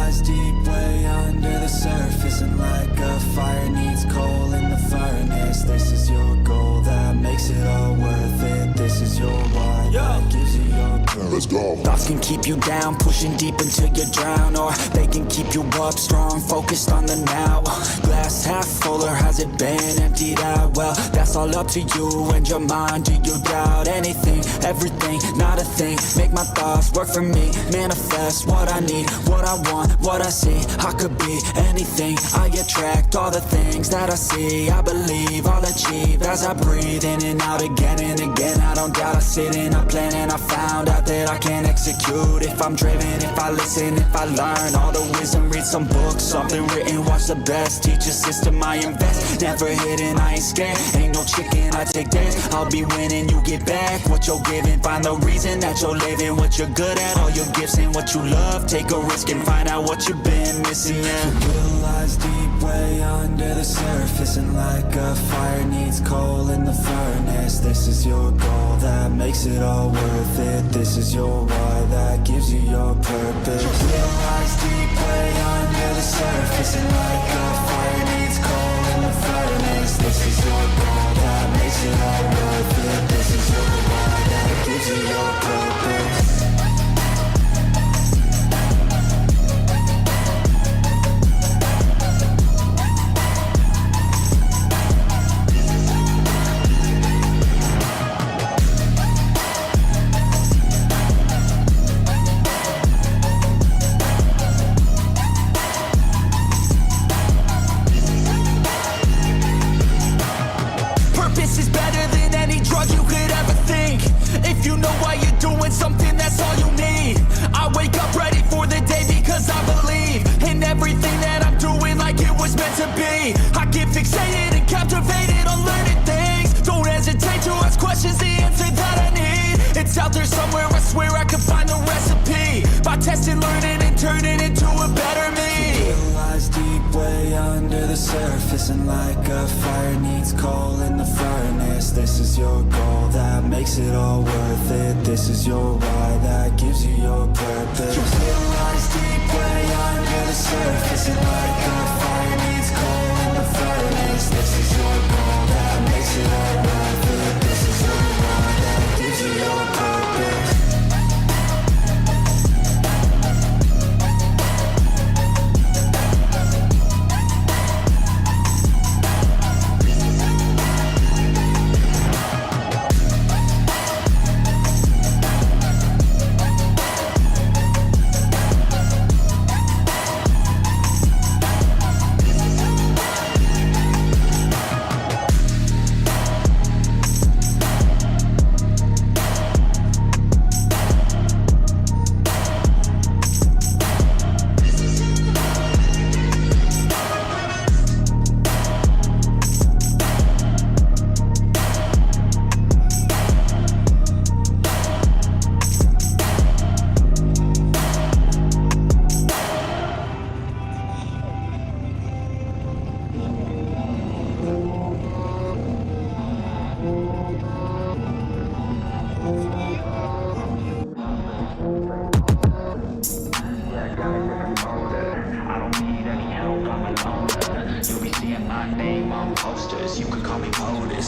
lies deep way under the surface, and like a fire needs coal in the furnace. This is your goal that makes it all worth it. This is your why that gives you your purpose. Let's go. Thoughts can keep you down, pushing deep until you drown, or they can keep you up strong, focused on the now. Glass half full, or has it been emptied out? Well, that's all up to you and your mind. Do you doubt anything, everything, not a thing? Make my thoughts work for me, manifest what I need, what I want, what I see. I could be anything, I attract all the things that I see. I believe I'll achieve as I breathe in and out again and again. I don't doubt, I sit and I plan, and I found out that I can execute if I'm driven, if I listen, if I learn all the wisdom. Read some books, something written, watch the best. Teach a system, I invest, never hidden, I ain't scared. Ain't no chicken, I take dance. I'll be winning, you get back what you're giving. Find the reason that you're living, what you're good at, all your gifts and what you love. Take a risk and find out what you've been missing, yeah. The will lies deep way under the surface, and like a fire needs coal in the furnace. This is your goal that makes it all worth it. This is your why that gives you your purpose. The will lies deep way under the surface, and like a fire needs coal in the furnace. This is your goal that makes it all worth it. This is your why that gives you your purpose. Something, that's all you need. I wake up ready for the day because I believe in everything that I'm doing like it was meant to be. I get fixated and captivated on learning things. Don't hesitate to ask questions, the answer that I need. It's out there somewhere, I swear I can find the recipe. By testing, learning, and turning into a better me. The lies deep way under the surface, and like a fire needs coal in the furnace. This is your goal that makes it all worth it. This is your why that gives you your purpose. Your will lies deep way under the surface, and like a fire needs coal in the furnace. This is your goal that makes it all worth it. This is your why that gives you your purpose.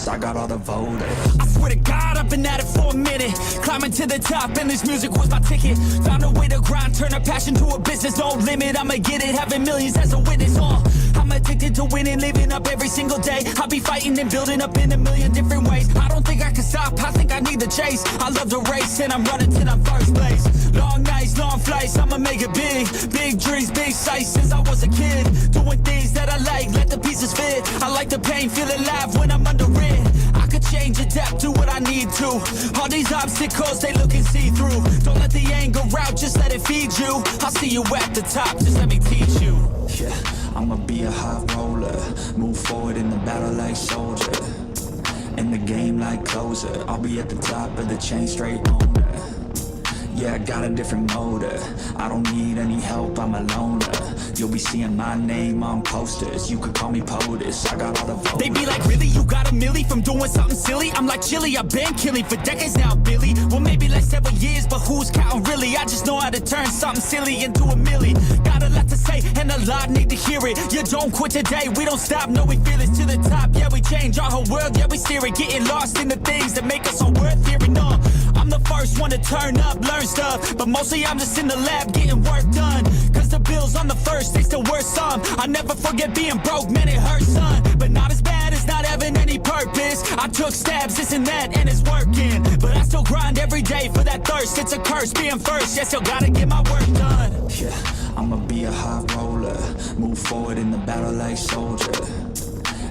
I got all the voters. I swear to God, I've been at it for a minute. Climbing to the top, and this music was my ticket. Found a way to grind, turn a passion to a business. No limit, I'ma get it, having millions as a witness. I'm addicted to winning, living up every single day. I'll be fighting and building up in a million different ways. I don't think I can stop, I think I need the chase. I love the race, and I'm running till I'm first place. Long nights, long flights, I'ma make it big. Big dreams, big sights since I was a kid. Doing things that I like, let the pieces fit. I like the pain, feel alive when I'm under it. I could change, adapt, do what I need to. All these obstacles, they look and see through. Don't let the anger out, just let it feed you. I'll see you at the top, just let me teach you. Yeah, I'ma be a high roller. Move forward in the battle like soldier. In the game like closer. I'll be at the top of the chain, straight on. Yeah, I got a different motive. I don't need any help, I'm a loner. You'll be seeing my name on posters. You could call me POTUS, I got all the voters. They be like, really? You got a milli from doing something silly? I'm like, chilly, I've been killing for decades now, Billy. Well, maybe like several years, but who's counting really? I just know how to turn something silly into a milli. Got a lot to say, and a lot need to hear it. You don't quit today, we don't stop, no, we feel it to the top. Yeah, we change our whole world, yeah, we steer it. Getting lost in the things that make us all worth hearing. No, I'm the first one to turn up, learn stuff, but mostly I'm just in the lab getting work done. Cause the bills on the first, they still worth some. I never forget being broke, man, it hurts, son. But not as bad as not having any purpose. I took stabs, this and that, and it's working. But I still grind every day for that thirst. It's a curse being first, yeah, still gotta get my work done. Yeah, I'ma be a high roller, move forward in the battle like soldier.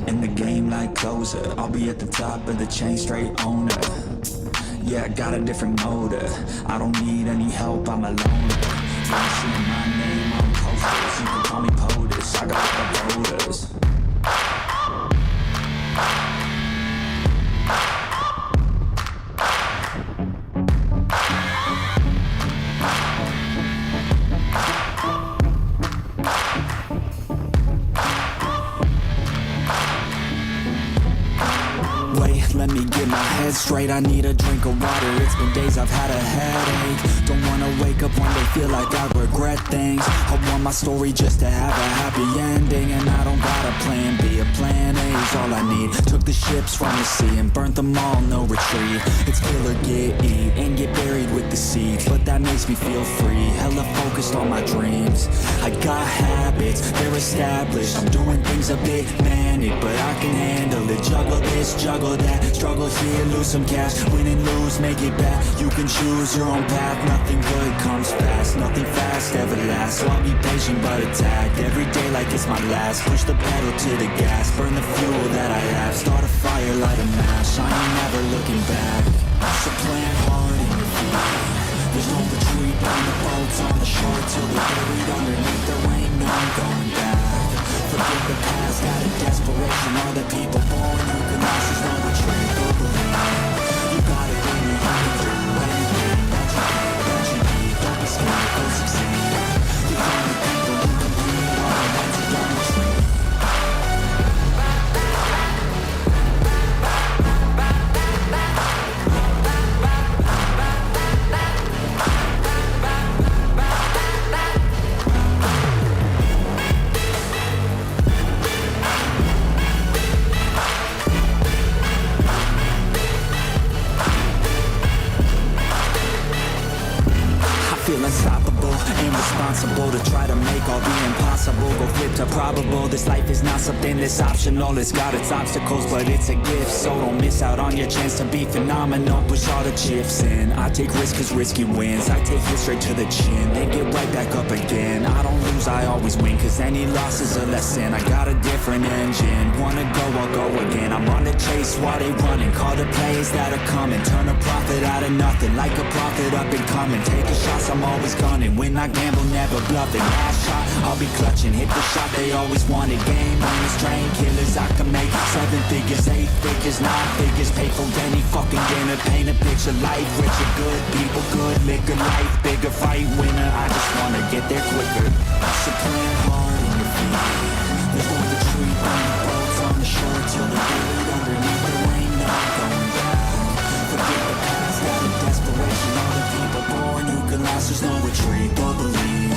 In the game like closer, I'll be at the top of the chain, straight owner. Yeah, I got a different motive. I don't need any help, I'm alone. You're seeing my name on posters. You can call me POTUS, I got all the voters. Let me get my head straight, I need a drink of water. It's been days I've had a headache. Don't wanna wake up one day, feel like I regret things. I want my story just to have a happy ending. And I don't got a plan B, a plan A is all I need. Took the ships from the sea and burnt them all, no retreat. It's kill or get eat, and get buried with the seeds. But that makes me feel free, hella focused on my dreams. I got habits, they're established. I'm doing things a bit manic, but I can handle it. Juggle this, juggle that. Struggle here, lose some cash. Win and lose, make it back. You can choose your own path. Nothing good comes fast, nothing fast ever lasts. So I'll be patient but attack every day like it's my last. Push the pedal to the gas, burn the fuel that I have. Start a fire, light a match, I ain't never looking back. So plant hard in your feet. There's no retreat, burn the boats on the shore till they're buried underneath. There ain't no going back. Forget the past, got a desperation. All the people born who can last, there's no retreat or believe. You got it in you, you can do anything that you need. Don't be scared, go succeed. The only people who can lead are the ones who don't retreat. Feel unstoppable and responsible to try to make all the impossible go flip to probable. This life is not something that's optional. It's got its obstacles, but it's a gift. So don't miss out on your chance to be phenomenal. Push all the chips in. I take risks cause risky wins. I take it straight to the chin, then get right back up again. I don't lose, I always win, cause any loss is a lesson. I got a different engine. Wanna go, I'll go again. I'm on the chase while they running. Call the plays that are coming. Turn a profit out of nothing, like a prophet up and coming. Taking shots, I'm always gunning. When I gamble, never bluffing. Last shot, I'll be clutching. Hit the shot they always wanted. Game owners, train killers. I can make 7 figures, 8 figures, 9 figures. Pay for any fucking dinner. Paint a picture, life richer, good people, good liquor, life bigger, fight winner. I just wanna get there quicker. So plan hard in your feet. There's no retreat, burn the boats on the shore till they're buried underneath. There ain't no going back. Forget the past, got a desperation. All the people born who can last, there's no retreat or believe.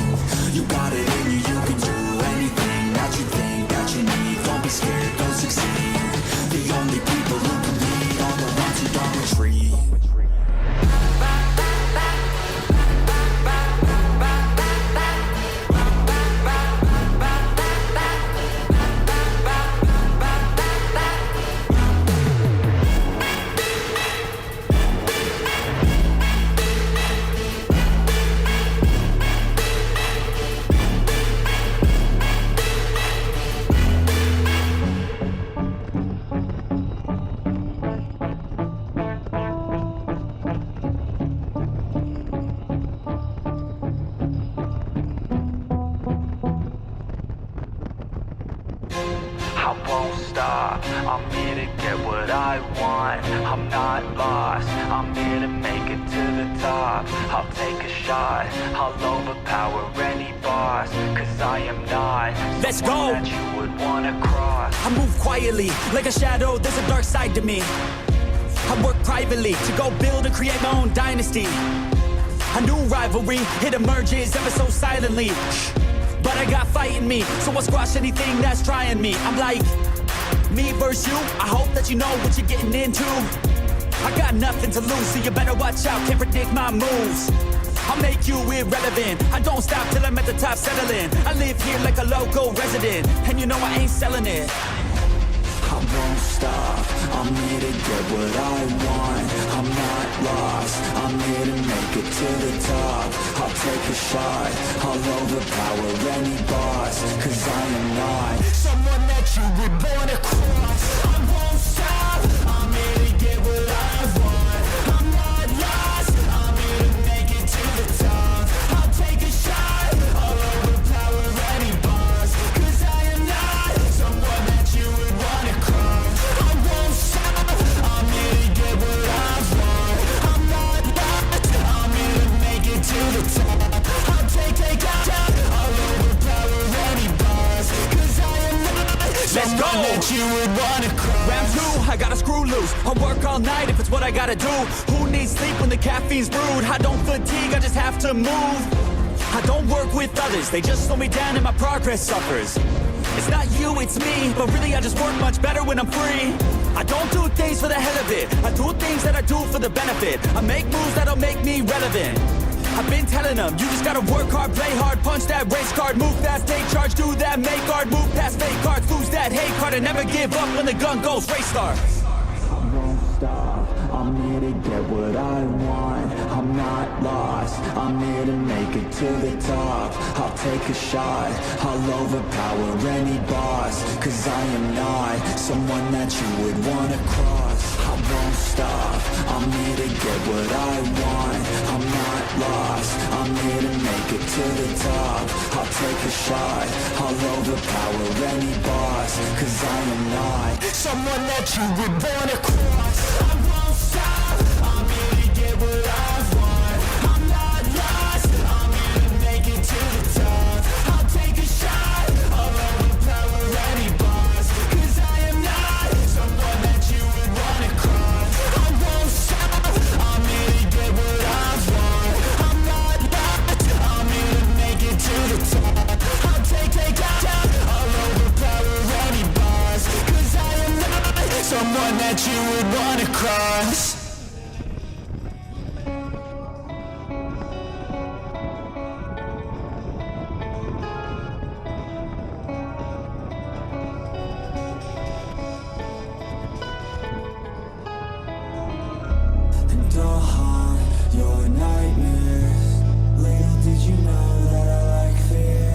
You got it in you, you can do anything that you think that you need. Don't be scared, go succeed. The only people who can lead are the ones who don't retreat. I won't stop, I'm here to get what I want. I'm not lost, I'm here to make it to the top. I'll take a shot, I'll overpower any boss. Cause I am not Let's someone go. that you would wanna cross. I move quietly, like a shadow, there's a dark side to me. I work privately to go build and create my own dynasty. A new rivalry, it emerges ever so silently. But I got fight in me, so I'll squash anything that's trying me. I'm like, me versus you, I hope that you know what you're getting into. I got nothing to lose, so you better watch out, can't predict my moves. I'll make you irrelevant, I don't stop till I'm at the top settling. I live here like a local resident, and you know I ain't selling it. I won't stop, I'm here to get what I want. I'm not lost, I'm here to make it to the top. I'll take a shot, I'll overpower any boss. Cause I am not someone that you would wanna cross. I won't stop, I'm here to get what I want. I'm not lost, I'm here to make it to the top. I'll take a shot, I'll overpower any boss. Cause I am not someone that you would wanna cross. I won't stop, I'm here to get what I want. I'm not lost, I'm here to make it to the top. I'll take a shot, I'll overpower any boss. Cause I am not Let's go. someone that you would wanna cross. Round two, I gotta screw loose. I'll work all night if it's what I gotta do. Who needs sleep when the caffeine's brewed? I don't fatigue, I just have to move. I don't work with others, they just slow me down and my progress suffers. It's not you, it's me, but really I just work much better when I'm free. I don't do things for the hell of it, I do things that I do for the benefit. I make moves that'll make me relevant. I've been telling them, you just gotta work hard, play hard, punch that race card, move fast, take charge, do that, make guard, move past fake cards, lose that hate card, and never give up when the gun goes, race start. I won't stop, I'm here to get what I want. I'm not lost, I'm here to make it to the top. I'll take a shot, I'll overpower any boss. Cause I am not someone that you would wanna cross. I won't stop, I'm here to get what I want. I'm not lost, I'm here to make it to the top. I'll take a shot, I'll overpower any boss. Cause I am not someone that you would wanna cross. I won't stop, I'm here to get what I want. I'm not lost, I'm here to make it to the top. I'll take a shot, I'll overpower any boss. Cause I am not someone that you would wanna cross. I won't stop, I'm here to get what I want. I'm not lost, I'm here to make it to the top. I'll take a shot, I'll overpower any boss. Cause I am not someone that you would wanna cross. And I'll haunt your nightmares. Little did you know that I like fear.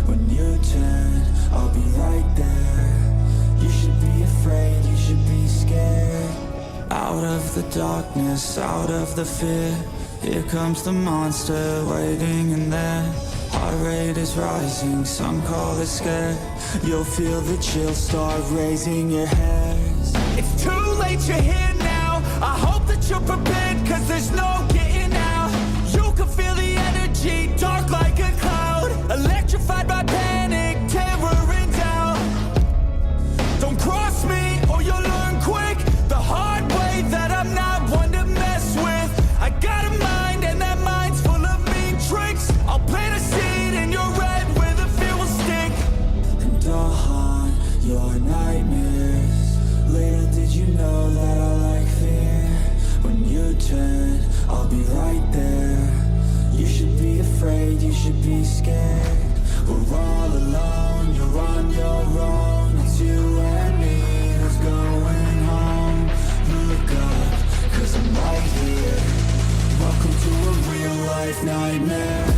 When you turn, I'll be right there. You should be afraid, you should be scared. Out of the darkness, out of the fear, here comes the monster waiting in there. Heart rate is rising, some call it scared. You'll feel the chill start raising your hairs. It's too late, you're here now. I hope that you're prepared, cause there's no getting out. You can feel the energy, dark like a cloud. Electrified by panic, terror and doubt. Don't cross me or you'll learn quick the hard way that I'm not one to mess with. I got a mind and that mind's full of mean tricks. I'll plant a seed in your red where the fear will stick. And I'll haunt your nightmares. Little did you know that I like fear. When you turn, I'll be right there. You should be afraid, you should be scared. We're all alone, you're on your own. It's you and me who's going home. Look up, cause I'm right here. Welcome to a real life nightmare.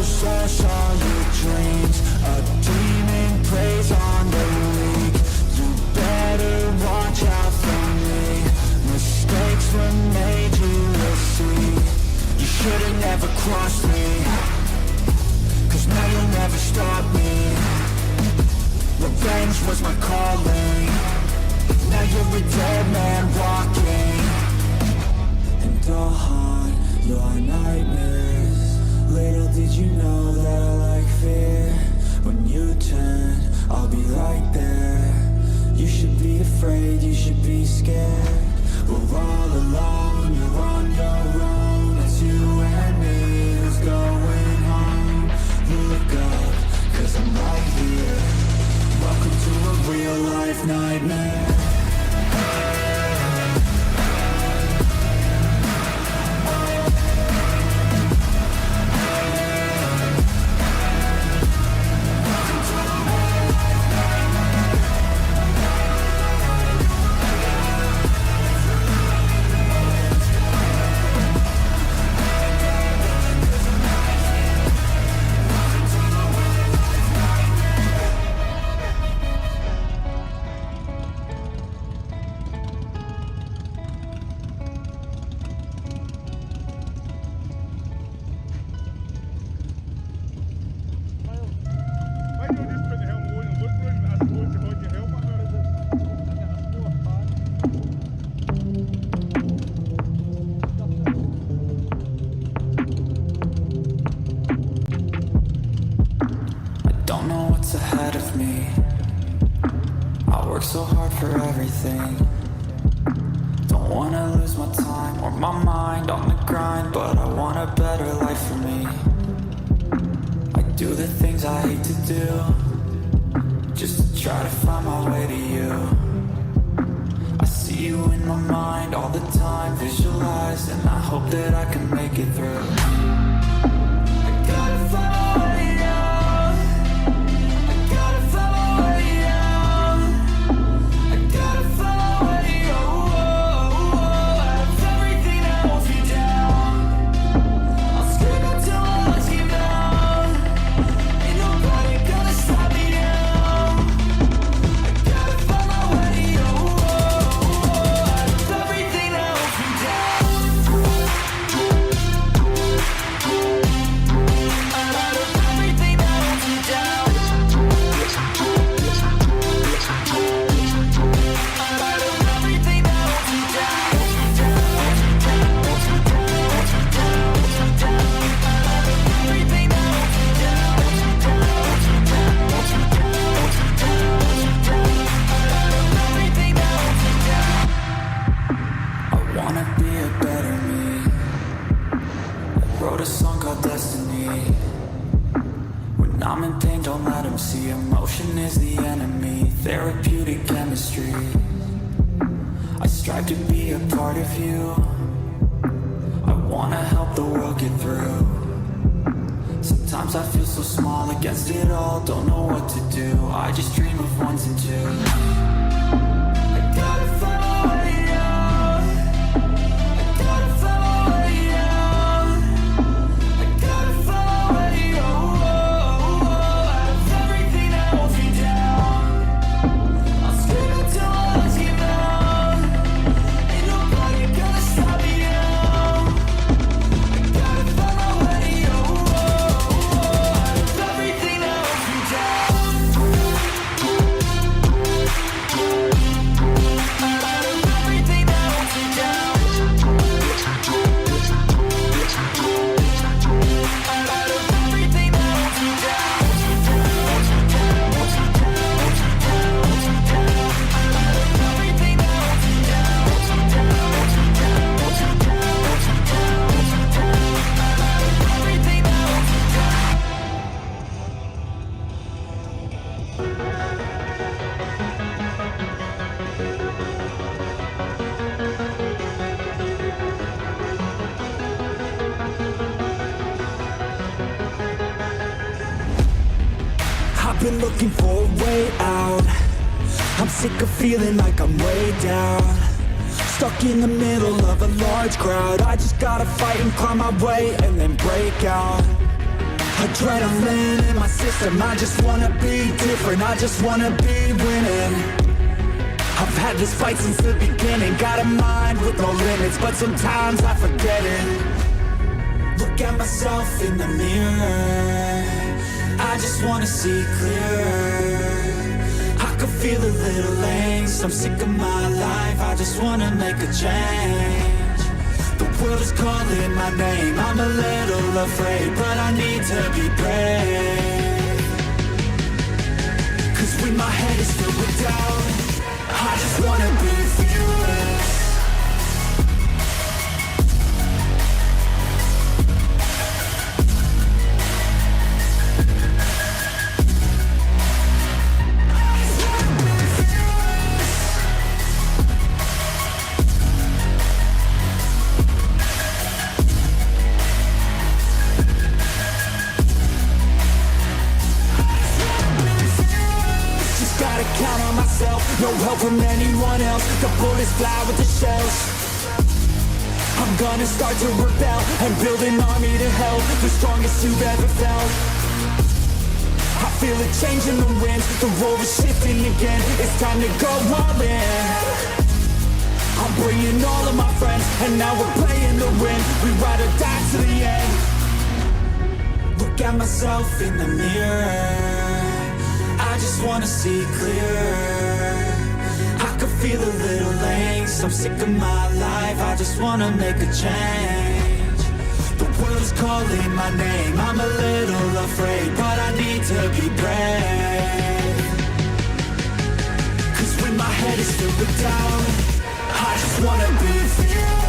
smash all your dreams. A demon preys on the weak. You better watch out for me. Mistakes were made, you will see. You should've never crossed me, 'cause now you'll never stop me. Revenge was my calling. Now you're a dead man walking. And I'll haunt your nightmares. Little did you know that I like fear. When you turn, I'll be right there. You should be afraid, you should be scared. We're all alone, you're on your own. It's you and me, who's going home? Look up, 'cause I'm right here. Welcome to a real life nightmare. Ahead of me, I work so hard for everything. Don't wanna lose my time or my mind on the grind, but I want a better life for me. I do the things I hate to do, just to try to find my way to you. I see you in my mind all the time, visualize, and I hope that I can make it through. I gotta follow you. Emotion is the enemy, therapeutic chemistry. I strive to be a part of you. I wanna help the world get through. Sometimes I feel so small against it all, don't know what to do. I just dream of ones and twos. I gotta follow you. I gotta follow you. I gotta follow you. I've been looking for a way out. I'm sick of feeling like I'm way down, stuck in the middle of a large crowd. I just gotta fight and climb my way and then break out. Adrenaline in my system, I just wanna be different, I just wanna be winning. I've had this fight since the beginning, got a mind with no limits, but sometimes I forget it. Look at myself in the mirror, I just wanna see clearer. I could feel a little angst, I'm sick of my life, I just wanna make a change. The world is calling my name, I'm a little afraid, but I need to be brave. Cause when my head is filled with doubt, I just wanna be fearless. Count on myself, no help from anyone else. The bullets fly with the shells. I'm gonna start to rebel and build an army to help, the strongest you've ever felt. I feel a change in the wind, the role is shifting again. It's time to go all in. I'm bringing all of my friends, and now we're playing the win. We ride or die to the end. Look at myself in the mirror, I just wanna see clearer. I could feel a little angst, I'm sick of my life, I just wanna make a change. The world is calling my name, I'm a little afraid, but I need to be brave. Cause when my head is filled with doubt, I just wanna be fearless.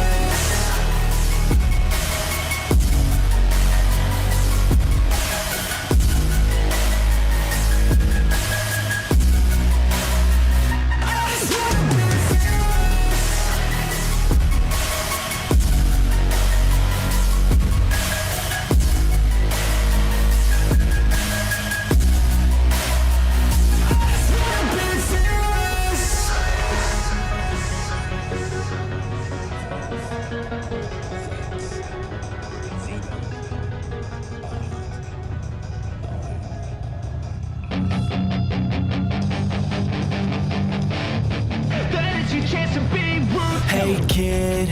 Hey kid,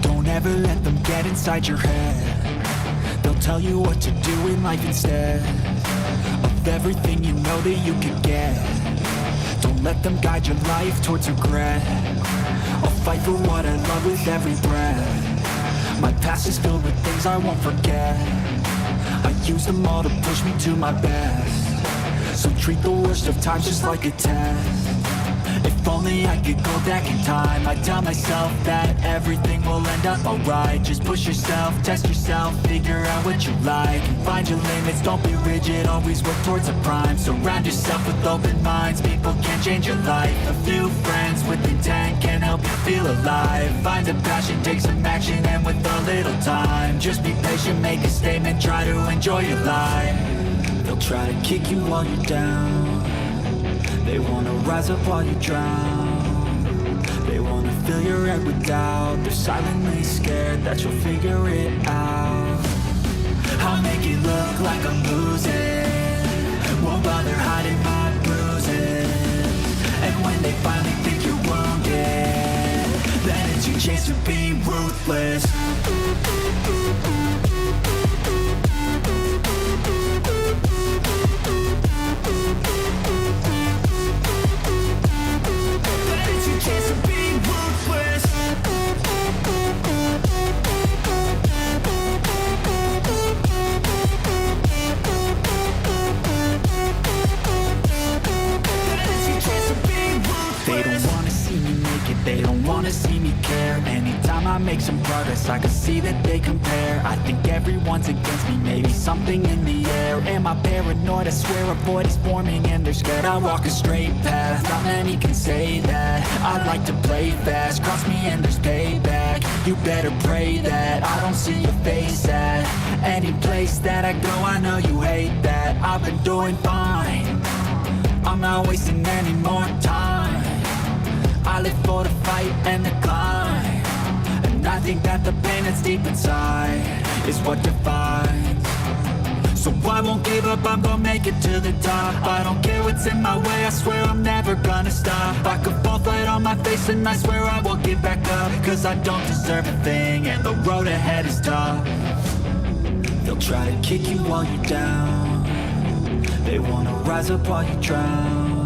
don't ever let them get inside your head. They'll tell you what to do in life instead of everything you know that you could get. Don't let them guide your life towards regret. I'll fight for what I love with every breath. My past is filled with things I won't forget. I use them all to push me to my best. So treat the worst of times just like a test. If only I could go back in time, I'd tell myself that everything will end up alright. Just push yourself, test yourself, figure out what you like, and find your limits, don't be rigid, always work towards a prime. Surround yourself with open minds, people can change your life. A few friends with intent can help you feel alive. Find a passion, take some action, and with a little time, just be patient, make a statement, try to enjoy your life. They'll try to kick you while you're down, they wanna rise up while you drown. They wanna fill your head with doubt. They're silently scared that you'll figure it out. I'll make it look like I'm losing, won't bother hiding my bruises. And when they finally think you're wounded, then it's your chance to be ruthless. They don't wanna see me care. Anytime I make some progress, I can see that they compare. I think everyone's against me, maybe something in the air. Am I paranoid? I swear a void is forming and they're scared I walk a straight path. Not many can say that. I like to play fast, cross me and there's payback. You better pray that I don't see your face at any place that I go. I know you hate that. I've been doing fine, I'm not wasting any more time. I live for the fight and the climb, and I think that the pain that's deep inside is what defines. So won't give up, I'm gonna make it to the top. I don't care what's in my way, I swear I'm never gonna stop. I could fall flat on my face and I swear I won't give back up. Cause I don't deserve a thing and the road ahead is tough. They'll try to kick you while you're down. They wanna rise up while you drown.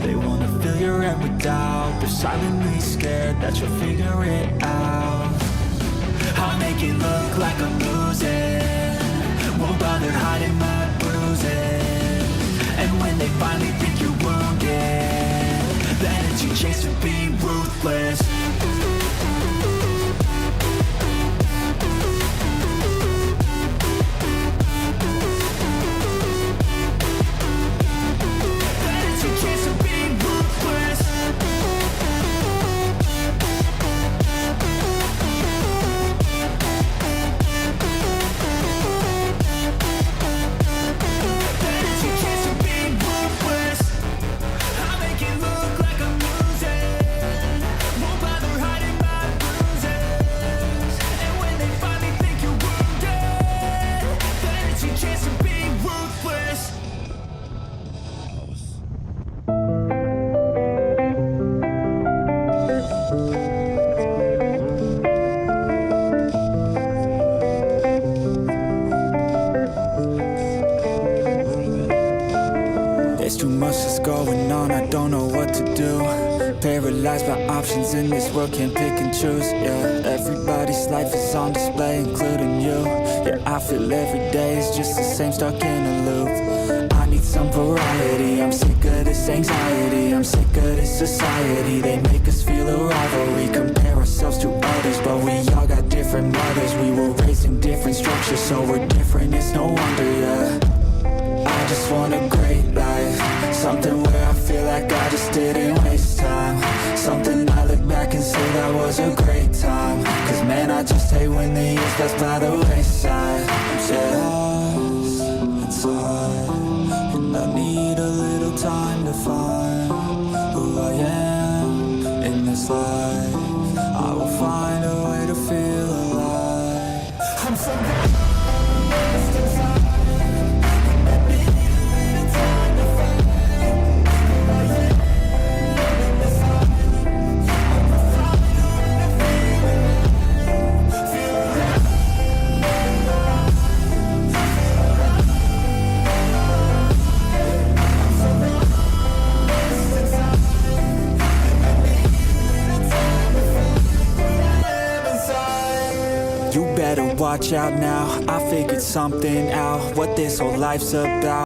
They wanna fill your head with doubt. They're silently scared that you'll figure it out. I'll make it look like I'm losing, won't bother hiding my bruises. And when they finally think you're wounded, then it's your chance to be ruthless. There's too much that's going on, I don't know what to do. Paralyzed by options in this world, can't pick and choose. Yeah, everybody's life is on display, including you. Yeah, I feel every day is just the same, stuck in a loop. I need some variety, I'm sick of this anxiety. I'm sick of this society, they make us feel a rivalry. Compare ourselves to others, but we all got different mothers. We were raised in different structures, so we're different, it's no wonder, yeah. I just want a great life, something where I feel like I just didn't waste time. Something I look back and say that was a great time. Cause man, I just hate when the years pass by the wayside. Yeah, lost inside, and I need a little time to find who I am in this life. I will find a way to feel alive. I'm so lost inside. You better watch out now, I figured something out, what this whole life's about.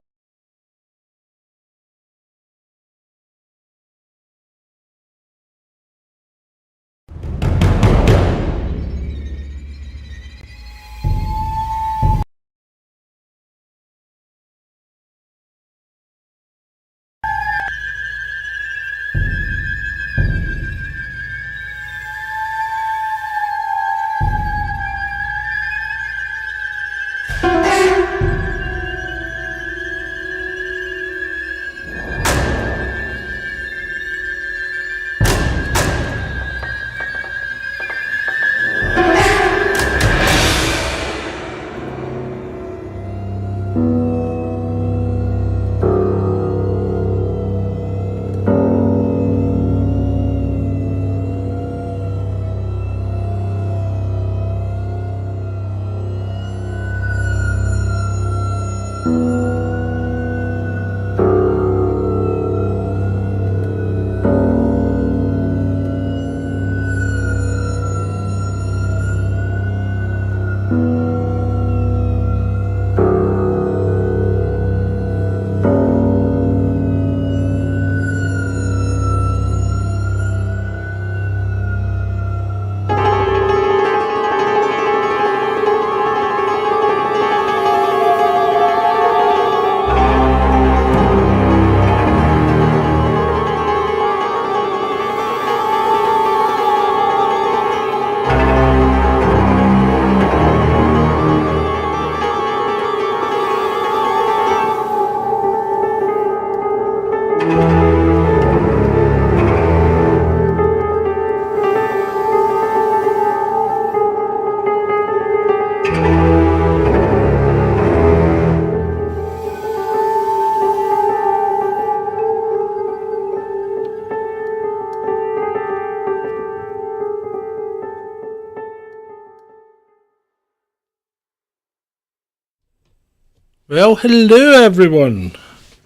Well, hello everyone,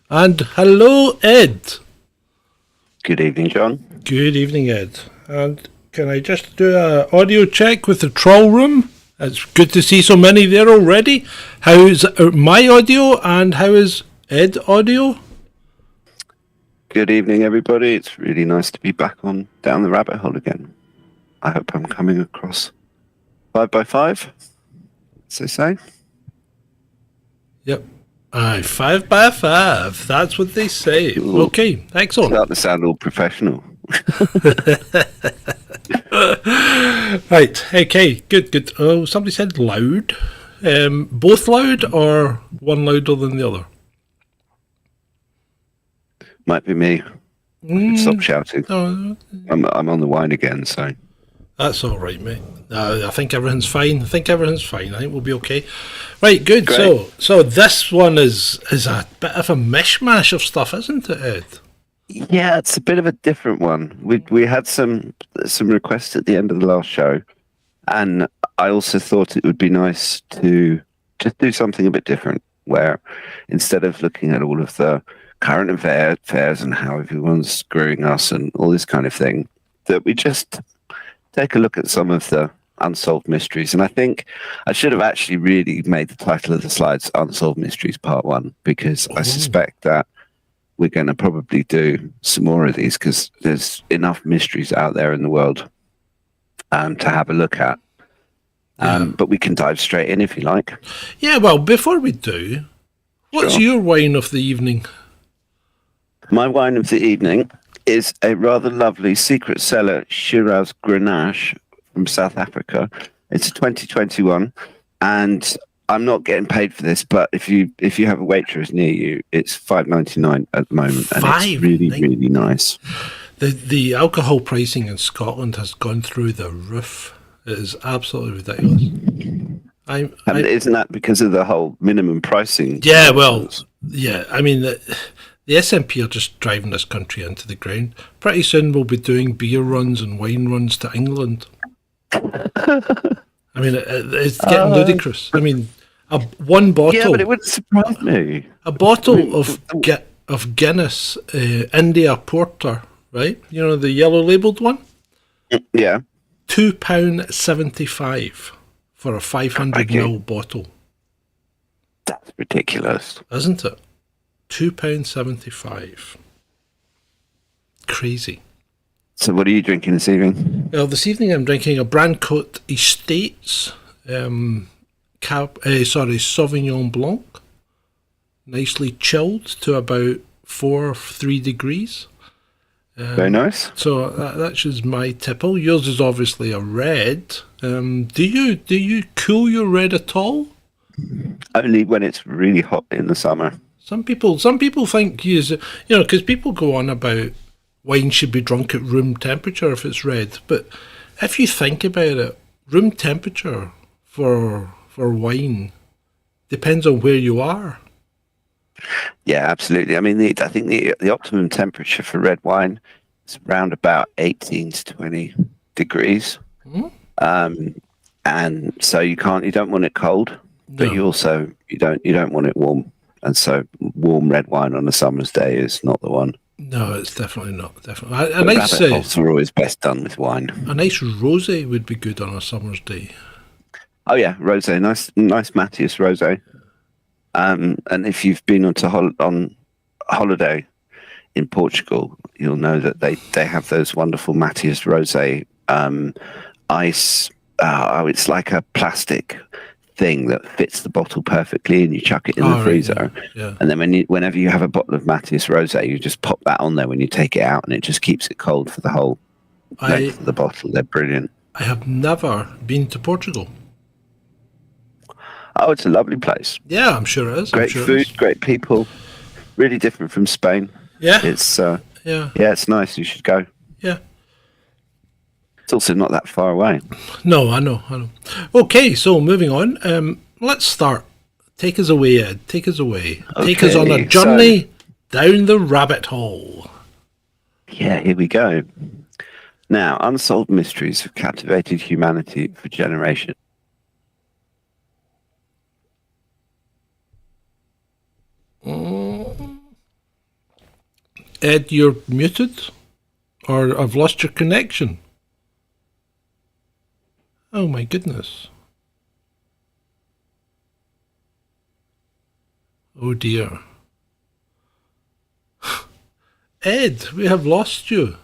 and hello Ed. Good evening, John. Good evening, Ed. And can I just do a audio check with the troll room? It's good to see so many there already. How's my audio and how is Ed audio? Good evening, everybody. It's really nice to be back on Down the Rabbit Hole again. I hope I'm coming across 5x5, as they say. Yep. Aye, 5x5. That's what they say. Ooh. Okay, excellent. Start to sound all professional. Right, okay, good. Oh, somebody said loud. Both loud or one louder than the other? Might be me. Stop shouting. No, I'm on the wine again, so. that's all right, mate. I think everything's fine. I think we'll be okay. Right, good. Great. So this one is a bit of a mishmash of stuff, isn't it, Ed? Yeah, it's a bit of a different one. We had some requests at the end of the last show, and I also thought it would be nice to just do something a bit different, where instead of looking at all of the current affairs and how everyone's screwing us and all this kind of thing, that we just take a look at some of the unsolved mysteries. And I think I should have actually really made the title of the slides Unsolved Mysteries Part 1, because I suspect that we're going to probably do some more of these, because there's enough mysteries out there in the world to have a look at. But we can dive straight in if you like. Yeah, well, before we do, what's Sure. your wine of the evening? My wine of the evening is a rather lovely Secret Cellar Shiraz Grenache from South Africa. It's a 2021, and I'm not getting paid for this, but if you have a Waitrose near you, it's $5.99 at the moment, and it's really, really nice. The alcohol pricing in Scotland has gone through the roof. It is absolutely ridiculous. Isn't that because of the whole minimum pricing? Yeah, well, yeah. I mean, the SNP are just driving this country into the ground. Pretty soon we'll be doing beer runs and wine runs to England. I mean, it's getting ludicrous. I mean, one bottle. Yeah, but it wouldn't surprise me. A bottle of Guinness India Porter, right? You know, the yellow labelled one? Yeah. £2.75 for a 500ml bottle. That's ridiculous. Isn't it? £2.75. Crazy. So what are you drinking this evening? Well, this evening I'm drinking a Brancote Estates Sauvignon Blanc. Nicely chilled to about 3 degrees. Very nice. So that's just my tipple. Yours is obviously a red. Do you cool your red at all? Only when it's really hot in the summer. Some people think because people go on about wine should be drunk at room temperature if it's red. But if you think about it, room temperature for wine depends on where you are. Yeah, absolutely. I mean, I think the optimum temperature for red wine is around about 18 to 20 degrees. And so you don't want it cold, but you don't want it warm. And so warm red wine on a summer's day is not the one. No, it's definitely not. Definitely. Rabbit holes are always best done with wine. A nice rosé would be good on a summer's day. Oh yeah, rosé, nice Matthias rosé. And if you've been on holiday in Portugal, you'll know that they have those wonderful Matthias rosé ice. It's like a plastic thing that fits the bottle perfectly, and you chuck it in the freezer. Yeah. And then whenever you have a bottle of Matthias rosé, you just pop that on there when you take it out, and it just keeps it cold for the whole length of the bottle. They're brilliant. I have never been to Portugal. Oh, it's a lovely place. Yeah, I'm sure it is. Great food, great people. Really different from Spain. Yeah. It's it's nice. You should go. Yeah. It's also not that far away. No, I know. Okay, so moving on. Let's start. Take us away, Ed. Take us away. Take us on a journey down the rabbit hole. Yeah, here we go. Now, unsolved mysteries have captivated humanity for generations. Ed, you're muted, or I've lost your connection. Oh my goodness. Oh dear. Ed, we have lost you.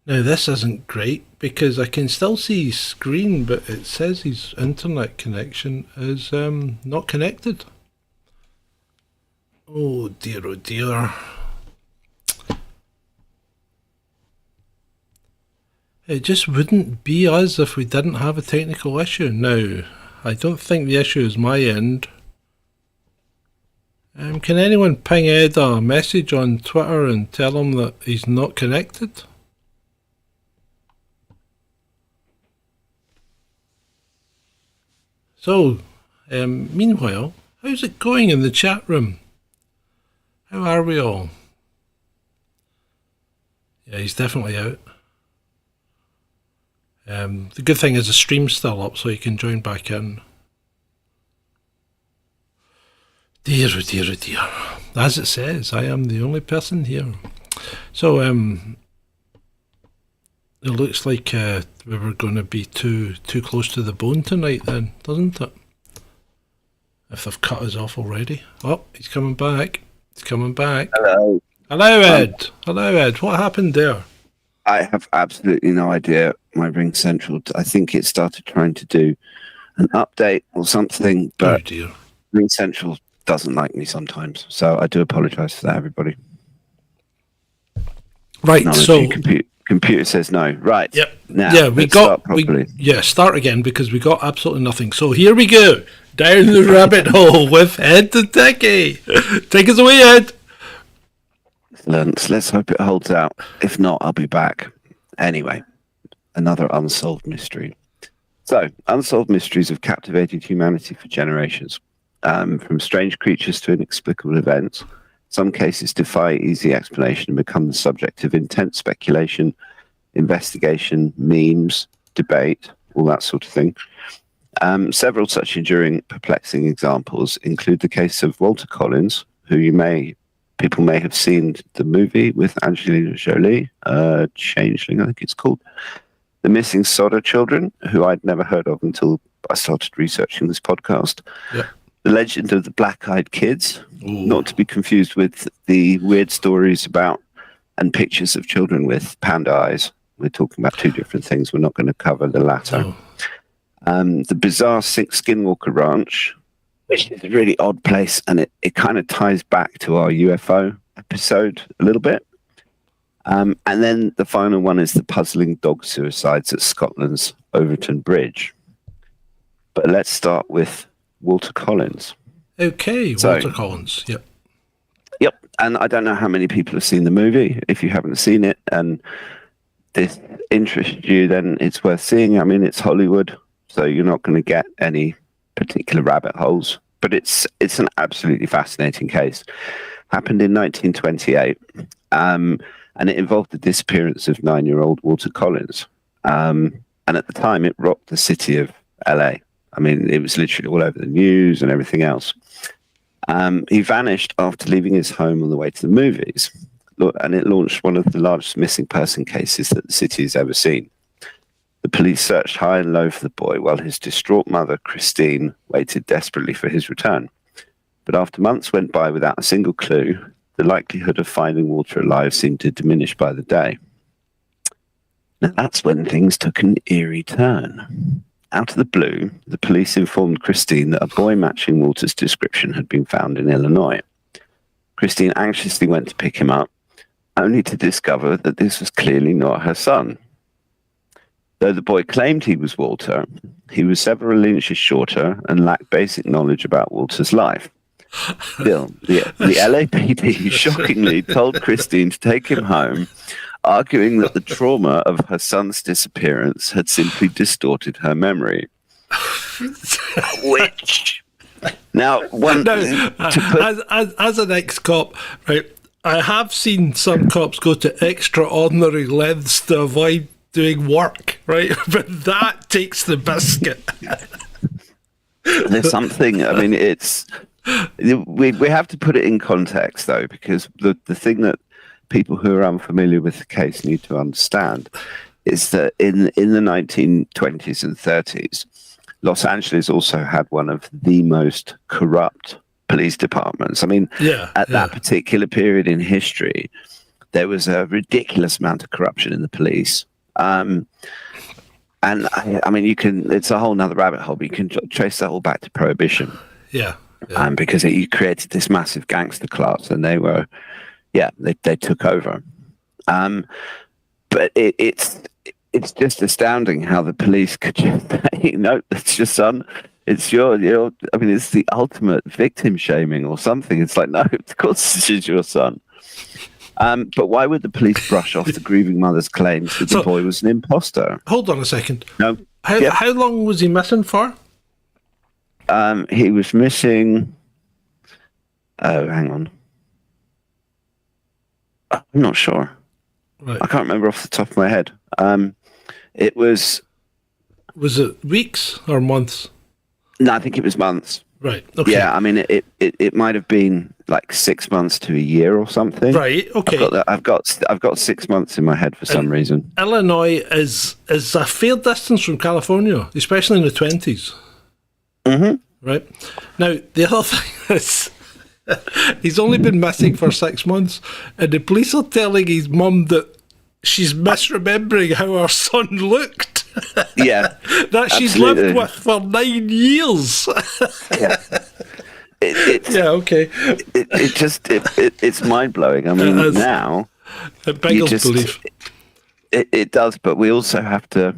Now this isn't great because I can still see his screen, but it says his internet connection is not connected. Oh dear, oh dear. It just wouldn't be us if we didn't have a technical issue. Now, I don't think the issue is my end. Can anyone ping Ed a message on Twitter and tell him that he's not connected? So, meanwhile, how's it going in the chat room? How are we all? Yeah, he's definitely out. The good thing is the stream's still up, so you can join back in. Dear, oh dear, oh dear. As it says, I am the only person here. So, it looks like we were going to be too close to the bone tonight then, doesn't it? If they've cut us off already. Oh, he's coming back. He's coming back. Hello. Hello, Ed. Hello, Ed. What happened there? I have absolutely no idea. My Ring Central, I think it started trying to do an update or something, but oh dear. Ring Central doesn't like me sometimes. So I do apologise for that, everybody. Right, no, so... Computer says no. Right. Yep. Now, yeah, we got... start again because we got absolutely nothing. So here we go. Down the rabbit hole with Ed the Techie. Take us away, Ed. Excellent. Let's hope it holds out. If not, I'll be back. Anyway, another unsolved mystery. So, unsolved mysteries have captivated humanity for generations. From strange creatures to inexplicable events. Some cases defy easy explanation and become the subject of intense speculation, investigation, memes, debate, all that sort of thing. Several such enduring, perplexing examples include the case of Walter Collins, who people may have seen the movie with Angelina Jolie, Changeling, I think it's called. The missing Sodder children, who I'd never heard of until I started researching this podcast. Yeah. The legend of the black-eyed kids, Ooh. not to be confused with the weird stories about and pictures of children with panda eyes. We're talking about two different things. We're not going to cover the latter. Oh. The bizarre Skinwalker Ranch, which is a really odd place, and it kind of ties back to our UFO episode a little bit. And then the final one is the puzzling dog suicides at Scotland's Overton Bridge. But let's start with Walter Collins. Okay, Walter Collins. Yep. Yep. And I don't know how many people have seen the movie. If you haven't seen it and this interests you, then it's worth seeing. I mean, it's Hollywood, so you're not going to get any particular rabbit holes. But it's an absolutely fascinating case. Happened in 1928, and it involved the disappearance of 9-year-old Walter Collins. And at the time, it rocked the city of LA. I mean, it was literally all over the news and everything else. He vanished after leaving his home on the way to the movies, and it launched one of the largest missing person cases that the city has ever seen. The police searched high and low for the boy while his distraught mother, Christine, waited desperately for his return. But after months went by without a single clue, the likelihood of finding Walter alive seemed to diminish by the day. Now that's when things took an eerie turn. Out of the blue, the police informed Christine that a boy matching Walter's description had been found in Illinois. Christine anxiously went to pick him up, only to discover that this was clearly not her son. Though the boy claimed he was Walter, he was several inches shorter and lacked basic knowledge about Walter's life. Still, the LAPD shockingly told Christine to take him home, arguing that the trauma of her son's disappearance had simply distorted her memory. Which, now, as an ex-cop, right, I have seen some cops go to extraordinary lengths to avoid doing work, right? But that takes the biscuit. There's something. I mean, it's we have to put it in context though, because the thing that people who are unfamiliar with the case need to understand is that in the 1920s and 30s, Los Angeles also had one of the most corrupt police departments. I mean, at that particular period in history, there was a ridiculous amount of corruption in the police. And I mean, it's a whole nother rabbit hole, but you can trace that all back to Prohibition. Yeah. Because you created this massive gangster class, and they were, they took over. But it's just astounding how the police could just say, no, that's your son. It's your, I mean, it's the ultimate victim shaming or something. It's like, no, of course this is your son. But why would the police brush off the grieving mother's claims that the boy was an imposter? Hold on a second. No. How long was he missing for? He was missing. Oh, hang on. I'm not sure. Right. I can't remember off the top of my head. It was. Was it weeks or months? No, I think it was months. Right. Okay. Yeah, I mean, it might have been like 6 months to a year or something. Right. Okay. I've got 6 months in my head for some reason. Illinois is a fair distance from California, especially in the 20s. Mm-hmm. Right. Now the other thing is, he's only been missing for 6 months, and the police are telling his mum that she's misremembering how her son looked. Yeah. That she's lived with for 9 years. Yeah. Okay. It's mind blowing. I mean, now it beggars belief. It does, but we also have to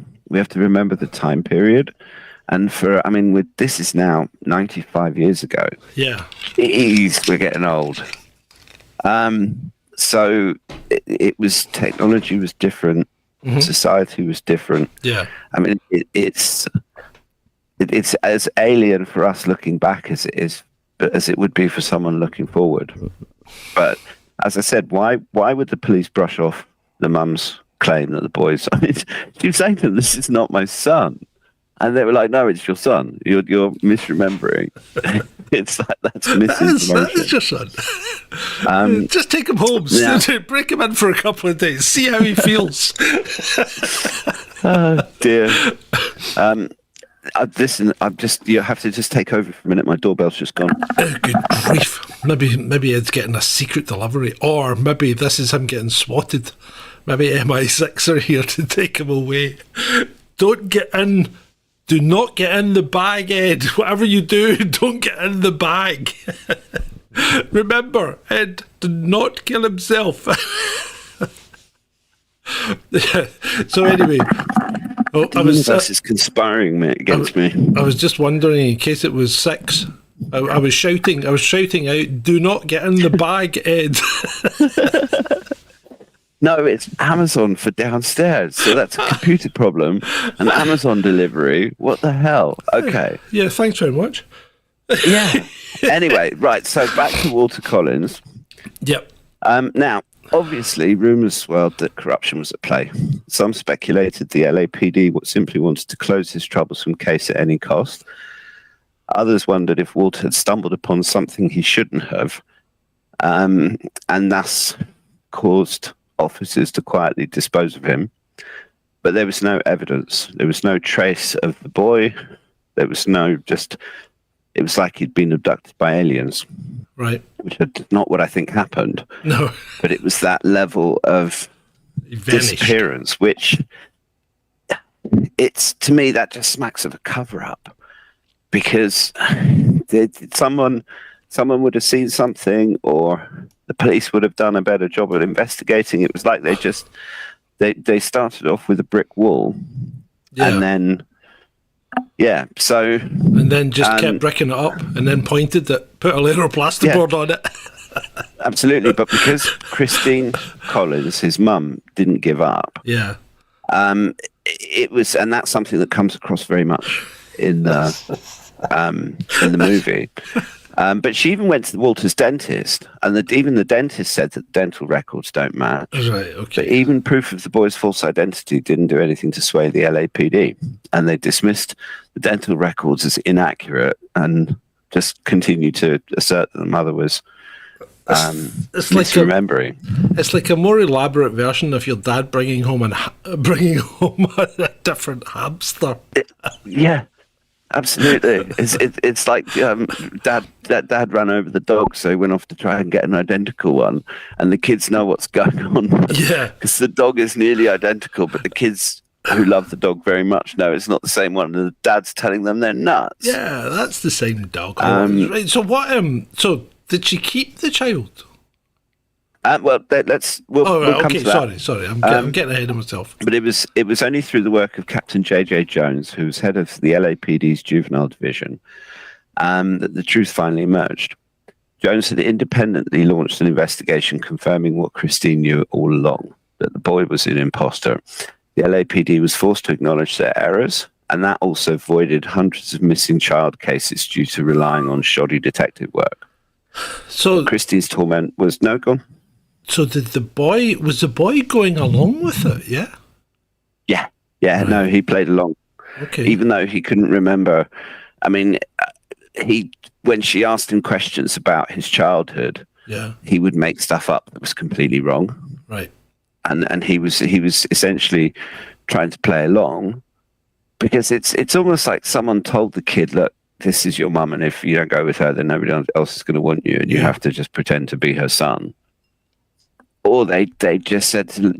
remember the time period. And this is now 95 years ago. Yeah. Jeez, we're getting old. So it was, technology was different. Mm-hmm. Society was different. Yeah. I mean, it's as alien for us looking back as it is, but as it would be for someone looking forward. But as I said, why would the police brush off the mum's claim that the boys? I mean, she was saying to them, "This is not my son," and they were like, "No, it's your son. You're misremembering." It's like that's misinformation. That is your son. Just take him home. Yeah. Break him in for a couple of days. See how he feels. Oh dear. Listen, you have to just take over for a minute. My doorbell's just gone. Good grief. Maybe Ed's getting a secret delivery, or maybe this is him getting swatted. Maybe MI6 are here to take him away. Don't get in. Do not get in the bag, Ed. Whatever you do, don't get in the bag. Remember, Ed did not kill himself. So anyway, the universe is conspiring against me. I was just wondering, in case it was 6, I was shouting out, "Do not get in the bag, Ed." No, it's Amazon for downstairs. So that's a computer problem. An Amazon delivery. What the hell? Okay. Yeah, thanks very much. Yeah. Anyway, right. So back to Walter Collins. Yep. Now, obviously, rumours swirled that corruption was at play. Some speculated the LAPD simply wanted to close this troublesome case at any cost. Others wondered if Walter had stumbled upon something he shouldn't have, and thus caused officers to quietly dispose of him. But there was no evidence. There was no trace of the boy. There was it was like he'd been abducted by aliens. Right. Which is not what I think happened. No. But it was that level of disappearance, which to me, that just smacks of a cover-up. Because someone would have seen something, or the police would have done a better job of investigating. It was like they started off with a brick wall, and then just kept bricking it up, and then pointed it, put a layer of plasterboard on it. Absolutely, but because Christine Collins, his mum, didn't give up. Yeah. It was, and that's something that comes across very much in the movie. But she even went to Walter's dentist, and even the dentist said that dental records don't match. Right, okay. But even proof of the boy's false identity didn't do anything to sway the LAPD, and they dismissed the dental records as inaccurate and just continued to assert that the mother was it's like misremembering. It's like a more elaborate version of your dad bringing home a different hamster. Yeah. Absolutely, it's like dad ran over the dog, so he went off to try and get an identical one, and the kids know what's going on. Yeah, because the dog is nearly identical, but the kids who love the dog very much know it's not the same one, and the dad's telling them they're nuts. Yeah, that's the same dog. Right. So what? So did she keep the child? Well, we'll come okay. to that. Sorry, I'm getting ahead of myself. But it was only through the work of Captain J.J. Jones, who was head of the LAPD's juvenile division, that the truth finally emerged. Jones had independently launched an investigation confirming what Christine knew all along, that the boy was an imposter. The LAPD was forced to acknowledge their errors, and that also voided hundreds of missing child cases due to relying on shoddy detective work. So Christine's torment was gone. So was the boy going along with it? Yeah. Yeah. Right. No, he played along. Okay. Even though he couldn't remember. I mean, when she asked him questions about his childhood, he would make stuff up that was completely wrong. Right. And he was essentially trying to play along, because it's almost like someone told the kid, look, this is your mum, and if you don't go with her, then nobody else is going to want you, and you have to just pretend to be her son. Or they just said to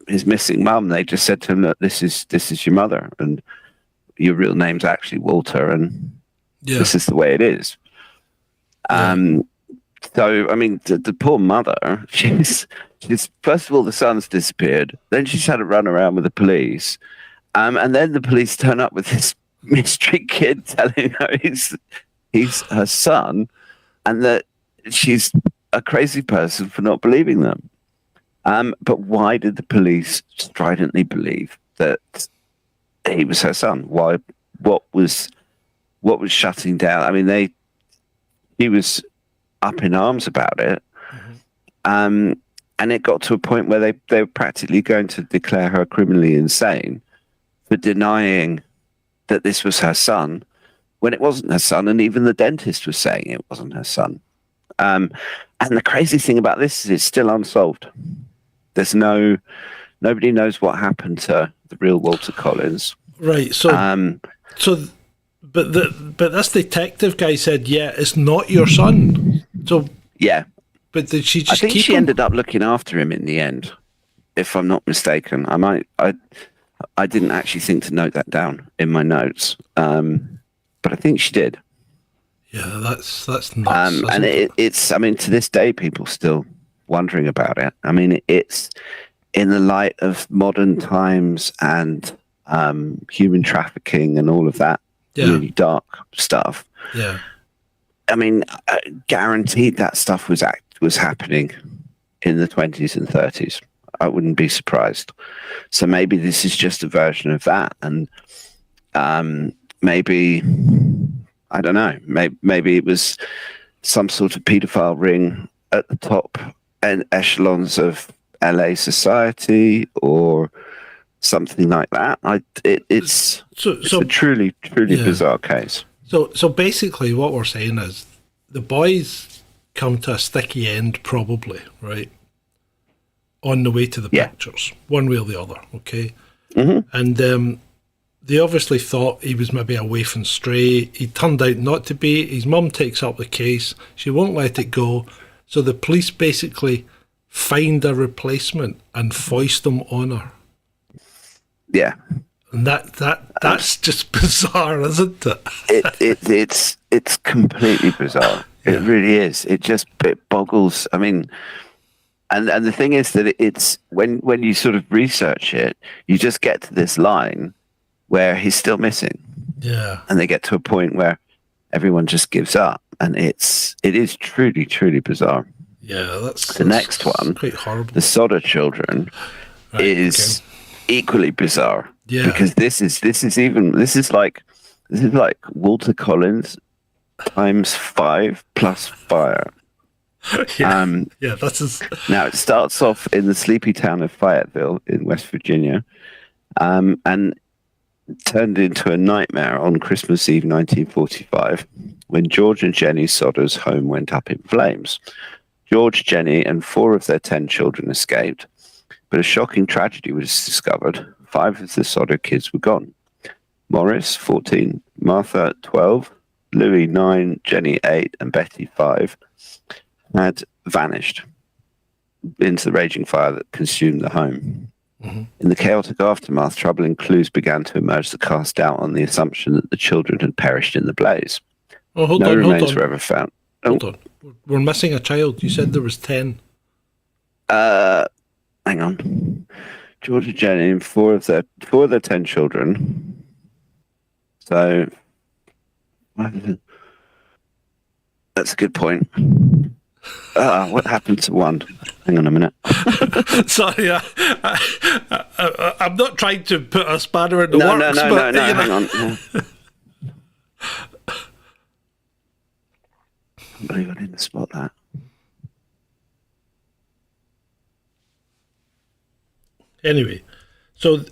his missing mum, they just said to him, look, this is your mother, and your real name's actually Walter, and this is the way it is. So, I mean, the poor mother, she's first of all, the son's disappeared. Then she's had to run around with the police. And then the police turn up with this mystery kid telling her he's her son, and that she's a crazy person for not believing them. But why did the police stridently believe that he was her son? Why? What was shutting down? I mean, he was up in arms about it. And it got to a point where they were practically going to declare her criminally insane for denying that this was her son when it wasn't her son, and even the dentist was saying it wasn't her son. And the crazy thing about this is it's still unsolved. There's nobody knows what happened to the real Walter Collins. Right. So, but this detective guy said, yeah, it's not your son. So yeah. But did she just? I think she ended up looking after him in the end, if I'm not mistaken. I didn't actually think to note that down in my notes, but I think she did. Yeah, that's nuts. And it's, I mean, to this day, people still wondering about it. I mean, it's in the light of modern times and human trafficking and all of that really dark stuff. Yeah. I mean, guaranteed that stuff was happening in the 20s and 30s. I wouldn't be surprised. So maybe this is just a version of that, and maybe, I don't know, maybe it was some sort of paedophile ring at the top echelons of LA society or something like that. It's a truly bizarre case. So basically what we're saying is the boys come to a sticky end probably, right? On the way to the pictures, one way or the other, okay? Mm-hmm. And they obviously thought he was maybe a waif and stray. He turned out not to be. His mum takes up the case. She won't let it go. So the police basically find a replacement and foist them on her. Yeah. And that's just bizarre, isn't it? It's completely bizarre. It really is. It boggles. I mean, and the thing is that it's when you sort of research it, you just get to this line where he's still missing. Yeah. And they get to a point where everyone just gives up, and it is truly bizarre. Yeah, that's the next one. Quite horrible. The Sodder children is equally bizarre. Yeah. Because this is like Walter Collins times 5 plus fire. Yeah, that's Now, it starts off in the sleepy town of Fayetteville in West Virginia, and turned into a nightmare on Christmas Eve 1945 when George and Jenny Sodder's home went up in flames. George, Jenny, and 4 of their 10 children escaped, but a shocking tragedy was discovered. 5 of the Sodder kids were gone. Morris, 14, Martha, 12, Louis, 9, Jenny, 8, and Betty, 5, had vanished into the raging fire that consumed the home. Mm-hmm. In the chaotic aftermath, troubling clues began to emerge that cast doubt on the assumption that the children had perished in the blaze. Oh, hold no on, remains were ever found. Hold on. We're missing a child. You said there was 10. Hang on. George and Jenny and 4 of their 10 children. So that's a good point. What happened to 1? Hang on a minute. Sorry, I'm not trying to put a spanner in the works. No, hang on. I believe I didn't spot that. Anyway, so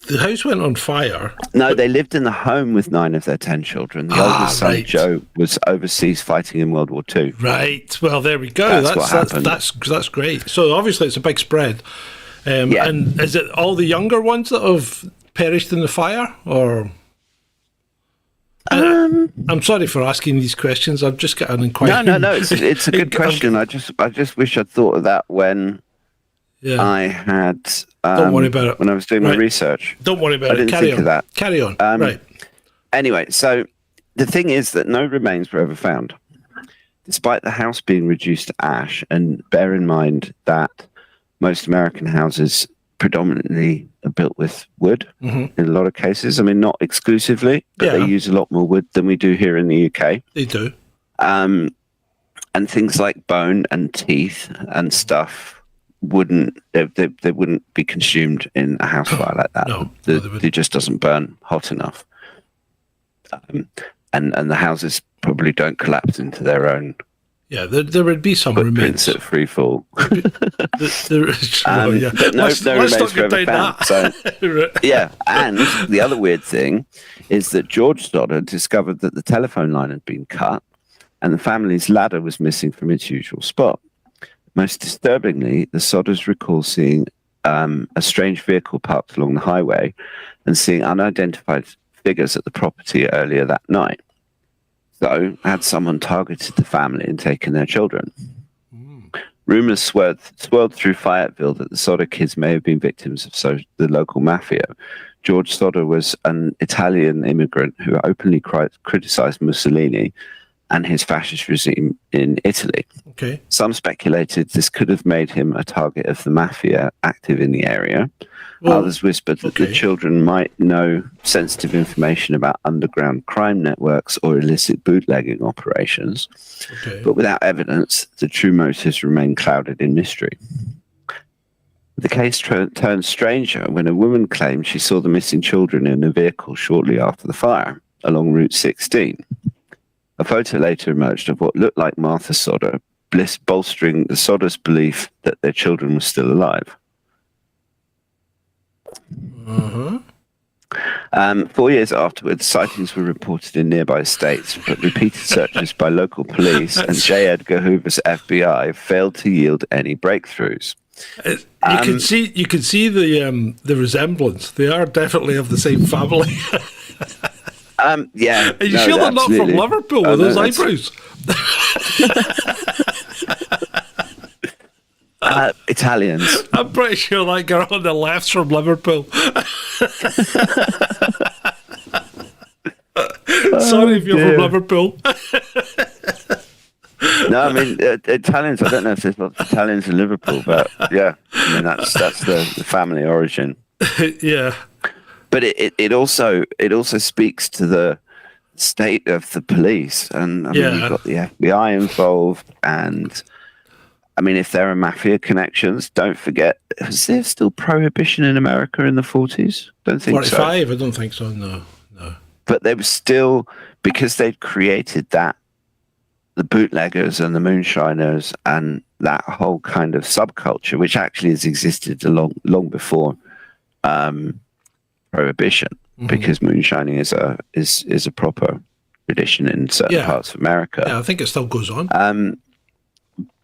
the house went on fire. No, they lived in the home with 9 of their 10 children. The oldest son, right. Joe, was overseas fighting in World War II. Right. Well, there we go. That's what happened. That's great. So obviously it's a big spread. Yeah. And is it all the younger ones that have perished in the fire, or? I'm sorry for asking these questions. I've just got an inquiry. No. It's a good question. I just wish I'd thought of that when I had. Don't worry about it. When I was doing my research. Don't worry about it. I didn't think of that. Carry on. Right. Anyway, so the thing is that no remains were ever found, despite the house being reduced to ash. And bear in mind that most American houses predominantly are built with wood in a lot of cases. I mean, not exclusively, but they use a lot more wood than we do here in the UK. They do. And things like bone and teeth and stuff wouldn't be consumed in a house fire like that. No, it just doesn't burn hot enough. And the houses probably don't collapse into their own. Yeah, there would be some remains at free fall. But no remains were ever found. So, yeah, and the other weird thing is that George Sodder discovered that the telephone line had been cut and the family's ladder was missing from its usual spot. Most disturbingly, the Sodders recall seeing a strange vehicle parked along the highway and seeing unidentified figures at the property earlier that night. So, had someone targeted the family and taken their children? Rumours swirled through Fayetteville that the Sodder kids may have been victims of the local mafia. George Sodder was an Italian immigrant who openly criticised Mussolini and his fascist regime in Italy. Okay. Some speculated this could have made him a target of the mafia active in the area. Well, others whispered that the children might know sensitive information about underground crime networks or illicit bootlegging operations. Okay. But without evidence, the true motives remain clouded in mystery. The case turned stranger when a woman claimed she saw the missing children in a vehicle shortly after the fire along Route 16. A photo later emerged of what looked like Martha Sodder, bolstering the Sodders' belief that their children were still alive. 4 years afterwards, sightings were reported in nearby states, but repeated searches by local police and J. Edgar Hoover's FBI failed to yield any breakthroughs. You can see the resemblance. They are definitely of the same family. Yeah. Are you sure they're not from Liverpool with those eyebrows? Italians. I'm pretty sure that girl on the left's from Liverpool. Sorry if you're from Liverpool. No, I mean Italians. I don't know if there's lots of Italians in Liverpool, but yeah, I mean that's the family origin. Yeah, but it also speaks to the state of the police, and I mean you've got the FBI involved, and I mean if there are mafia connections, don't forget, was there still prohibition in America in the 40s? Don't think 45, so. I don't think so. No. but they were still, because they'd created that, the bootleggers and the moonshiners and that whole kind of subculture, which actually has existed long before prohibition, because moonshining is a proper tradition in certain parts of America. Yeah, I think it still goes on.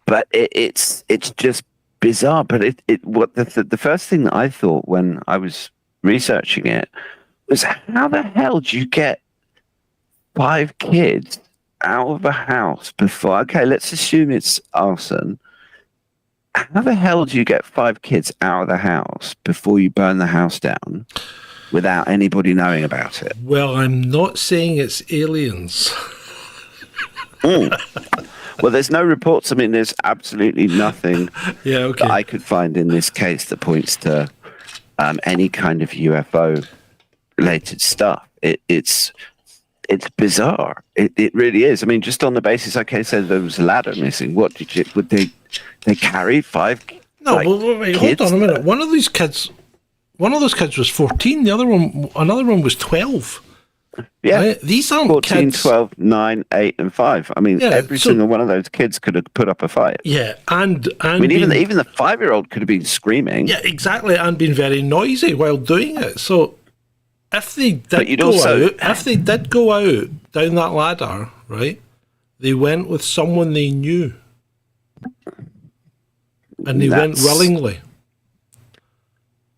But it's just bizarre. But the first thing that I thought when I was researching it was, how the hell do you get 5 kids out of a house before? Okay, let's assume it's arson. How the hell do you get 5 kids out of the house before you burn the house down without anybody knowing about it? Well, I'm not saying it's aliens. Well, there's no reports. I mean, there's absolutely nothing that I could find in this case that points to any kind of UFO-related stuff. It's bizarre. It really is. I mean, just on the basis, okay, so there was a ladder missing. Would they carry 5? No, wait, hold on a minute. One of those kids was 14. Another one was 12. Yeah, right? These aren't 14, kids. 12, 9, 8, and 5. I mean, every single one of those kids could have put up a fight. Yeah, and I mean, even the 5-year-old could have been screaming. Yeah, exactly, and been very noisy while doing it. So, if they did go out down that ladder, right, they went with someone they knew, and they went willingly.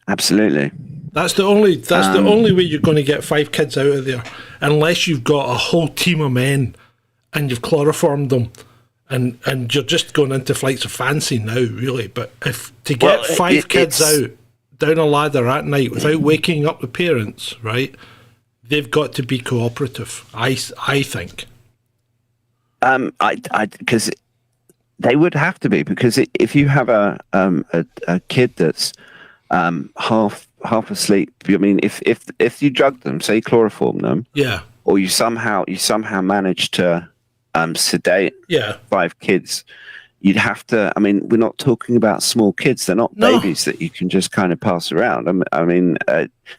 Absolutely. That's the only way you're going to get 5 kids out of there, unless you've got a whole team of men and you've chloroformed them, and you're just going into flights of fancy now, really. But if to get 5 kids out down a ladder at night without waking up the parents, right, they've got to be cooperative. I think. Because they would have to be, because if you have a kid that's half asleep. I mean, if you drug them, say chloroform them, or you somehow manage to sedate 5 kids, you'd have to. I mean, we're not talking about small kids; they're not babies that you can just kind of pass around. I mean,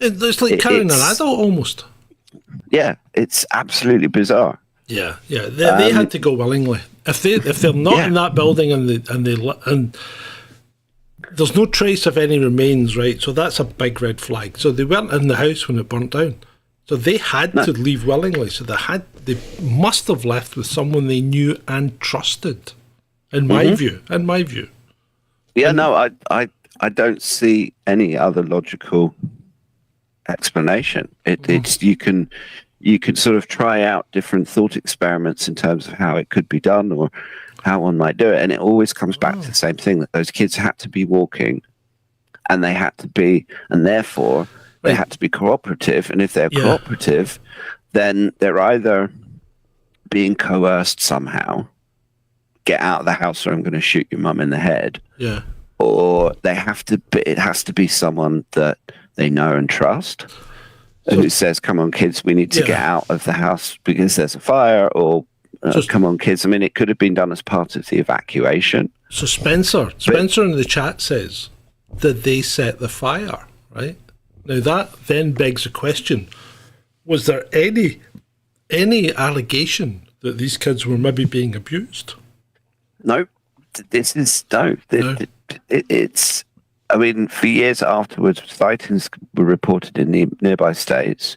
it's like carrying an adult almost. Yeah, it's absolutely bizarre. Yeah. They had to go willingly. If they're not in that building and there's no trace of any remains, right? So that's a big red flag. So they weren't in the house when it burnt down. So they had to leave willingly. So they must have left with someone they knew and trusted. In my view. Yeah, no, I don't see any other logical explanation. It's you can sort of try out different thought experiments in terms of how it could be done or how one might do it, and it always comes back to the same thing, that those kids had to be walking, and they had to be, and therefore they had to be cooperative. And if they're cooperative, then they're either being coerced somehow, get out of the house or I'm going to shoot your mum in the head, or it has to be someone that they know and trust, who says, come on kids, we need to get out of the house because there's a fire, or come on kids. I mean, it could have been done as part of the evacuation. So Spencer in the chat says that they set the fire, right? Now that then begs the question, was there any allegation that these kids were maybe being abused? No, it's, I mean, for years afterwards, sightings were reported in the nearby states.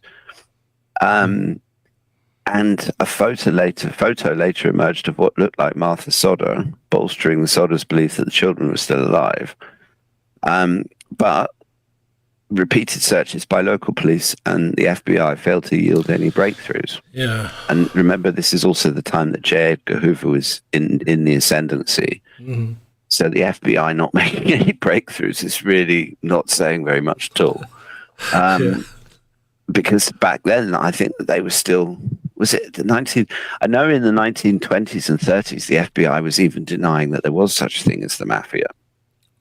And a photo later emerged of what looked like Martha Sodder, bolstering the Sodders' belief that the children were still alive. But repeated searches by local police and the FBI failed to yield any breakthroughs. Yeah. And remember, this is also the time that J. Edgar Hoover was in the ascendancy. Mm-hmm. So the FBI not making any breakthroughs is really not saying very much at all. Because back then, I think that they were still, I know in the 1920s and 30s, the FBI was even denying that there was such a thing as the mafia,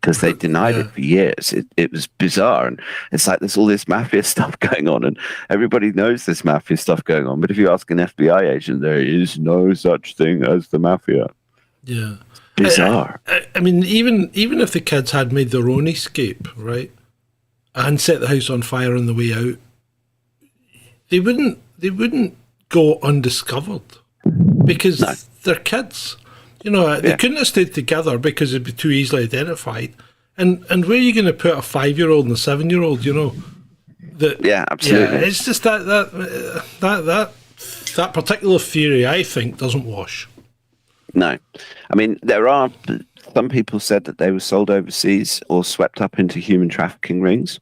because they denied it for years. It was bizarre. And it's like there's all this mafia stuff going on, and everybody knows there's mafia stuff going on. But if you ask an FBI agent, there is no such thing as the mafia. Yeah. Bizarre. I mean, even if the kids had made their own escape, right, and set the house on fire on the way out, they wouldn't go undiscovered because they're kids. You know, they couldn't have stayed together because it'd be too easily identified. And where are you going to put a 5-year-old and a 7-year-old? You know, absolutely. Yeah, it's just that particular theory, I think, doesn't wash. No, I mean there are some people said that they were sold overseas or swept up into human trafficking rings.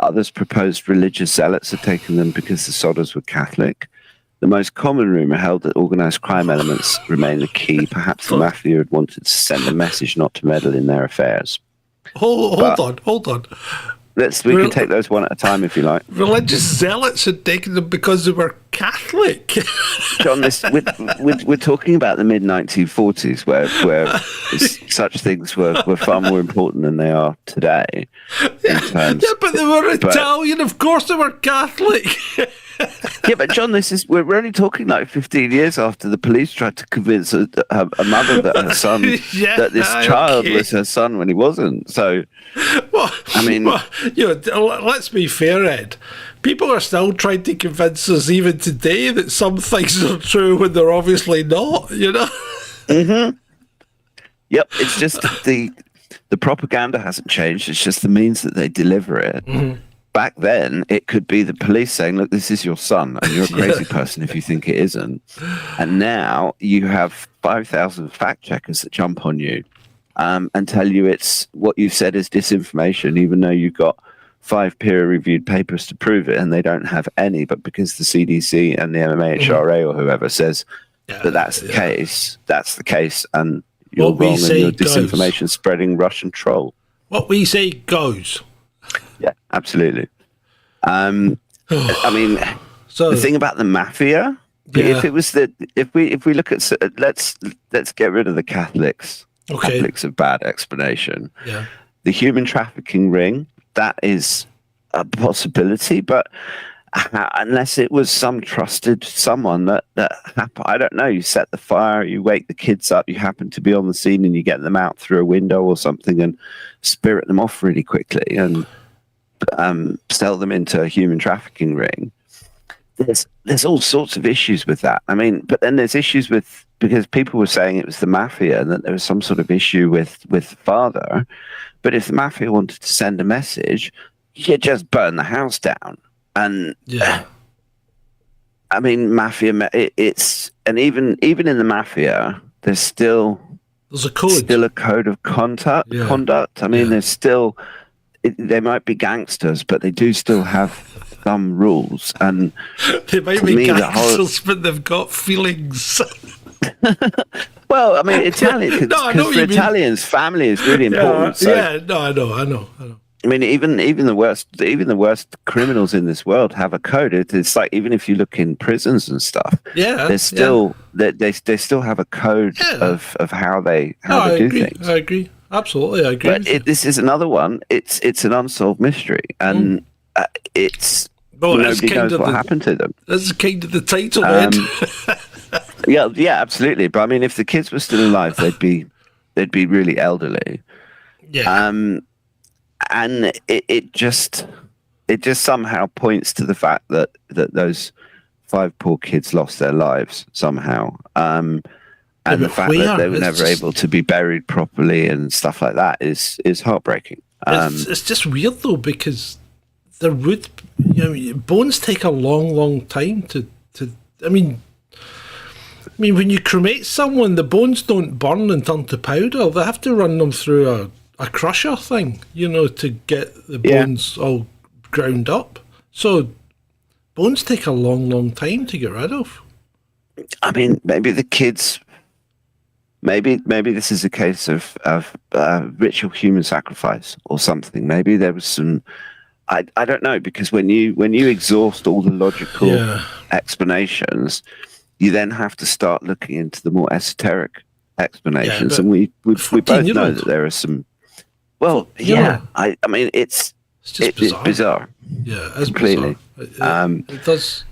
Others proposed religious zealots had taken them because the Sodders were Catholic. The most common rumour held that organised crime elements remain the key. Perhaps the mafia had wanted to send a message not to meddle in their affairs. Hold on. We can take those one at a time if you like. Religious zealots had taken them because they were Catholic. John, we're talking about the mid-1940s where such things were far more important than they are today. But they were Italian. Of course they were Catholic. Yeah, but John, we're only talking like 15 years after the police tried to convince a mother that her son, that this child was her son when he wasn't. So, let's be fair, Ed. People are still trying to convince us even today that some things are true when they're obviously not, you know? Mm-hmm. Yep, it's just the propaganda hasn't changed. It's just the means that they deliver it. Mm-hmm. Back then, it could be the police saying, look, this is your son, and you're a crazy person if you think it isn't. And now you have 5,000 fact checkers that jump on you and tell you it's what you said is disinformation, even though you've got 5 peer-reviewed papers to prove it, and they don't have any. But because the CDC and the MHRA or whoever says that's the case, that's the case, and you're wrong, and you're disinformation spreading Russian troll. What we say goes. Yeah, absolutely. I mean, the thing about the mafia, if it was if we look at, let's get rid of the Catholics. Okay. Catholics of bad explanation. Yeah. The human trafficking ring, that is a possibility, but unless it was some trusted someone that happened, I don't know. You set the fire, you wake the kids up, you happen to be on the scene, and you get them out through a window or something, and spirit them off really quickly, and sell them into a human trafficking ring. There's all sorts of issues with that. I mean, but then there's issues with, because people were saying it was the mafia and that there was some sort of issue with father. But if the mafia wanted to send a message, you just burn the house down. And I mean, mafia. And even in the mafia, there's a code. Still a code of conduct. I mean, there's still. They might be gangsters, but they do still have some rules. And they might be gangsters, but they've got feelings. Well, I mean, Italian. Because for Italians, family is really important. I know. I mean, even the worst criminals in this world have a code. It's like, even if you look in prisons and stuff, there's still they still have a code of how they do things. I agree. Absolutely, I agree. But this is another one. It's an unsolved mystery, and nobody knows what happened to them. That's kind of the title, Ed. Yeah, absolutely. But I mean, if the kids were still alive, they'd be really elderly. Yeah. And it just somehow points to the fact that those 5 poor kids lost their lives somehow. And the fact that they were never able to be buried properly and stuff like that is heartbreaking. It's just weird though, because there would, bones take a long time to. I mean, when you cremate someone, the bones don't burn and turn to powder. They have to run them through a crusher thing, to get the bones all ground up. So bones take a long time to get rid of. I mean, maybe the kids. Maybe this is a case of ritual human sacrifice or something. Maybe there was some. I don't know, because when you exhaust all the logical explanations, you then have to start looking into the more esoteric explanations, and we both know that there are some. Well, I mean, it's bizarre. Yeah, it's completely bizarre. It does.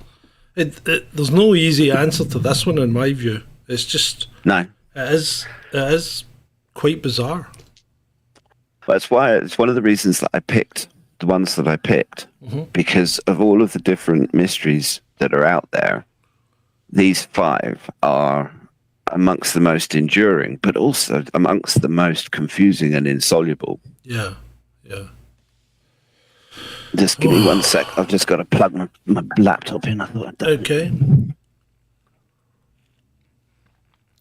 There's no easy answer to this one, in my view. It's just no. It is quite bizarre. That's why it's one of the reasons that I picked the ones that I picked because of all of the different mysteries that are out there. These 5 are amongst the most enduring, but also amongst the most confusing and insoluble. Yeah. Just give me 1 sec. I've just got to plug my laptop in. I thought I'd done. Okay.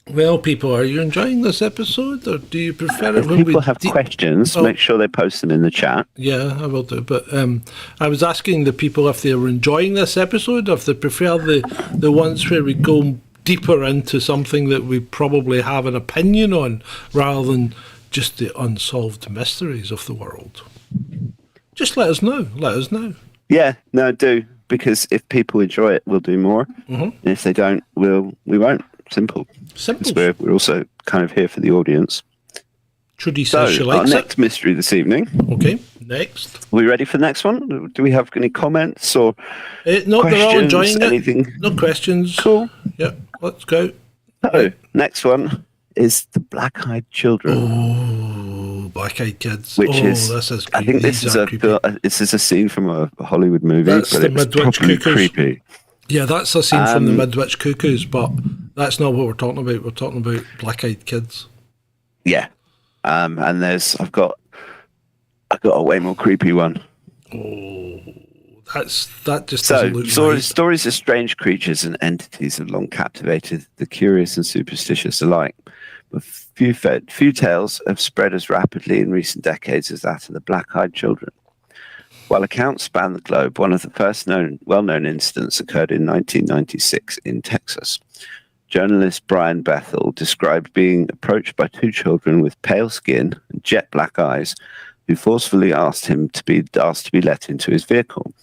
Well, people, are you enjoying this episode, or do you prefer it If when people have questions, make sure they post them in the chat. Yeah, I will do. But I was asking the people if they were enjoying this episode, or if they prefer the ones where we go deeper into something that we probably have an opinion on, rather than just the unsolved mysteries of the world. Just let us know. Let us know. Yeah, no, do, because if people enjoy it, we'll do more. And if they don't, we won't. Simple. We're also kind of here for the audience. Trudy says she likes our next mystery this evening. Okay, next. Are we ready for the next one? Do we have any comments or no, questions? They're all enjoying anything? it. No questions. Cool. Yep, let's go. So, next one is the Black-Eyed Children. Oh, Black-Eyed Kids. Which is, this is I think this is a scene from a Hollywood movie, That's but the it's Midwich properly Cuckoos. creepy. Yeah, that's a scene from the Midwich Cuckoos, but that's not what we're talking about. We're talking about Black-Eyed Kids. Yeah. And I've got a way more creepy one. Oh, that just doesn't look right. Stories of strange creatures and entities have long captivated the curious and superstitious alike. But few tales have spread as rapidly in recent decades as that of the Black-Eyed Children. While accounts span the globe, one of the first well-known incidents occurred in 1996 in Texas. Journalist Brian Bethel described being approached by 2 children with pale skin and jet black eyes who forcefully asked him to be let into his vehicle.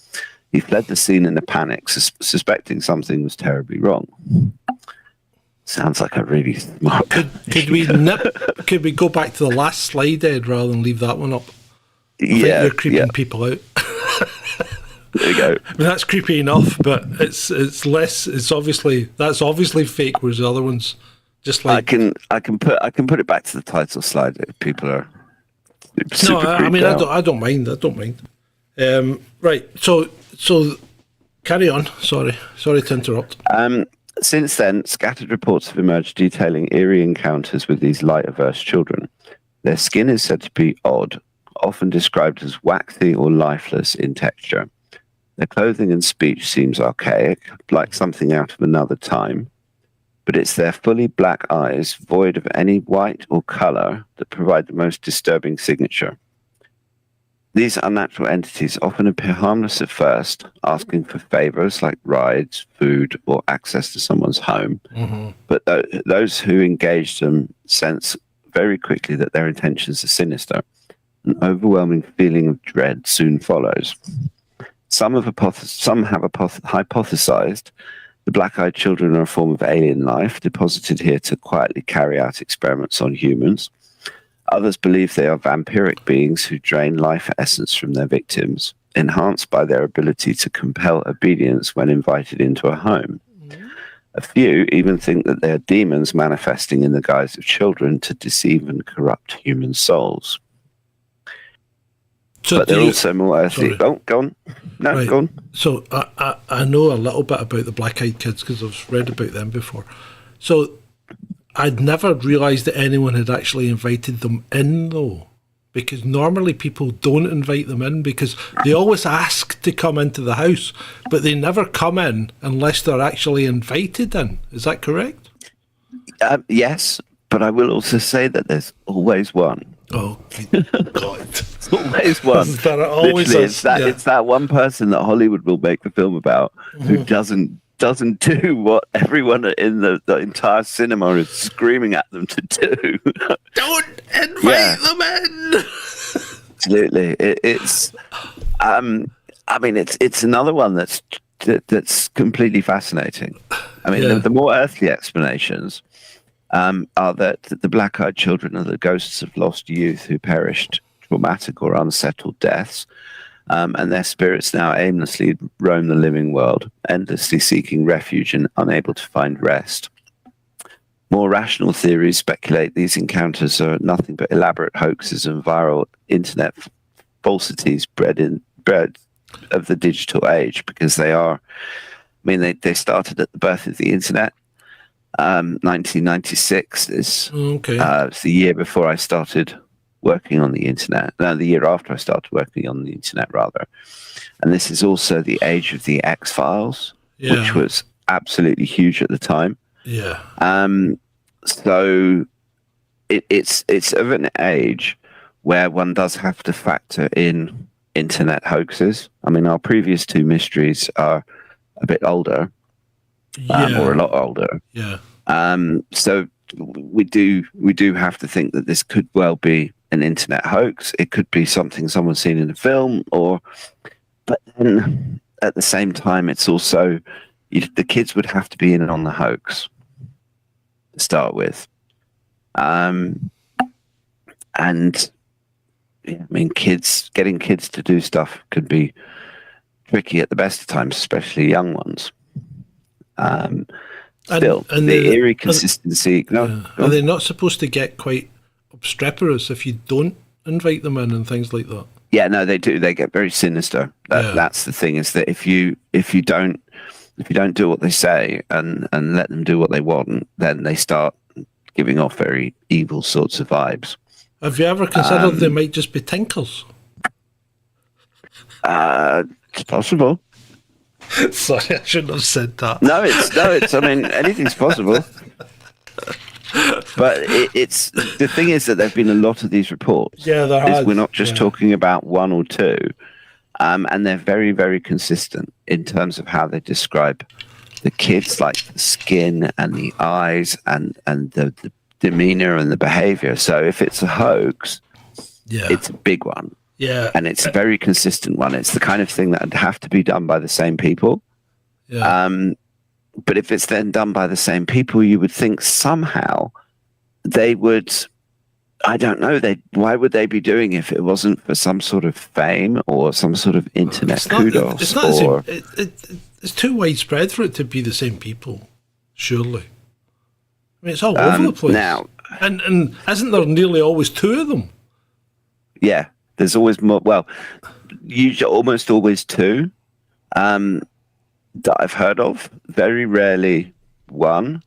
He fled the scene in a panic, suspecting something was terribly wrong. Sounds like a really smart... Could we go back to the last slide, Ed, rather than leave that one up? I think you're creeping people out. There you go. I mean, that's creepy enough, but it's less. It's obviously fake, whereas the other ones just like I can put it back to the title slide if people are super I mean, out. I don't mind. Right. So carry on. Sorry to interrupt. Since then, scattered reports have emerged detailing eerie encounters with these light-averse children. Their skin is said to be odd, often described as waxy or lifeless in texture. Their clothing and speech seems archaic, like something out of another time, but it's their fully black eyes, void of any white or color, that provide the most disturbing signature. These unnatural entities often appear harmless at first, asking for favors like rides, food, or access to someone's home. But those who engage them sense very quickly that their intentions are sinister. An overwhelming feeling of dread soon follows. Some have hypothesized the Black-Eyed Children are a form of alien life deposited here to quietly carry out experiments on humans. Others believe they are vampiric beings who drain life essence from their victims, enhanced by their ability to compel obedience when invited into a home. A few even think that they are demons manifesting in the guise of children to deceive and corrupt human souls. So but they're also more earthly. Oh, go on. No, right. Go on. So I know a little bit about the Black-Eyed Kids because I've read about them before. So I'd never realised that anyone had actually invited them in, though, because normally people don't invite them in because they always ask to come into the house, but they never come in unless they're actually invited in. Is that correct? Yes, but I will also say that there's always one. Oh, God. There's always one. Literally, it's that one person that Hollywood will make the film about who doesn't do what everyone in the entire cinema is screaming at them to do. Don't invite them in. Absolutely, it's. I mean, it's another one that's completely fascinating. I mean, the more earthly explanations are that the Black-Eyed Children are the ghosts of lost youth who perished traumatic or unsettled deaths. And their spirits now aimlessly roam the living world, endlessly seeking refuge and unable to find rest. More rational theories speculate these encounters are nothing but elaborate hoaxes and viral internet falsities bred spread of the digital age, because they are. I mean, they started at the birth of the internet. 1996 is it's the year before I started working on the internet. No, the year after I started working on the internet, rather. And this is also the age of the X-Files, which was absolutely huge at the time. Yeah. So it's of an age where one does have to factor in internet hoaxes. I mean, our previous two mysteries are a bit older, or a lot older. Yeah. So we do have to think that this could well be an internet hoax. It could be something someone's seen in a film, but then at the same time, it's also the kids would have to be in on the hoax to start with. And yeah, I mean, getting kids to do stuff could be tricky at the best of times, especially young ones. Still, and the eerie consistency. Are they not supposed to get quite obstreperous if you don't invite them in and things like that? Yeah, no, they do. They get very sinister. That's the thing, is that if you don't do what they say and let them do what they want, then they start giving off very evil sorts of vibes. Have you ever considered they might just be tinkers? It's possible. Sorry, I shouldn't have said that. No, it's. I mean, anything's possible. But it's the thing is that there've been a lot of these reports. Yeah, there has. We're not just talking about one or two, and they're very, very consistent in terms of how they describe the kids, like the skin and the eyes and the demeanor and the behavior. So if it's a hoax, it's a big one. Yeah. And it's a very consistent one. It's the kind of thing that would have to be done by the same people. Yeah. But if it's then done by the same people, you would think somehow they would, I don't know, why would they be doing it if it wasn't for some sort of fame or some sort of internet kudos? It's too widespread for it to be the same people, surely. I mean, it's all over the place. Now, and isn't there nearly always two of them? Yeah. There's always more. Well, usually almost always two that I've heard of. Very rarely one,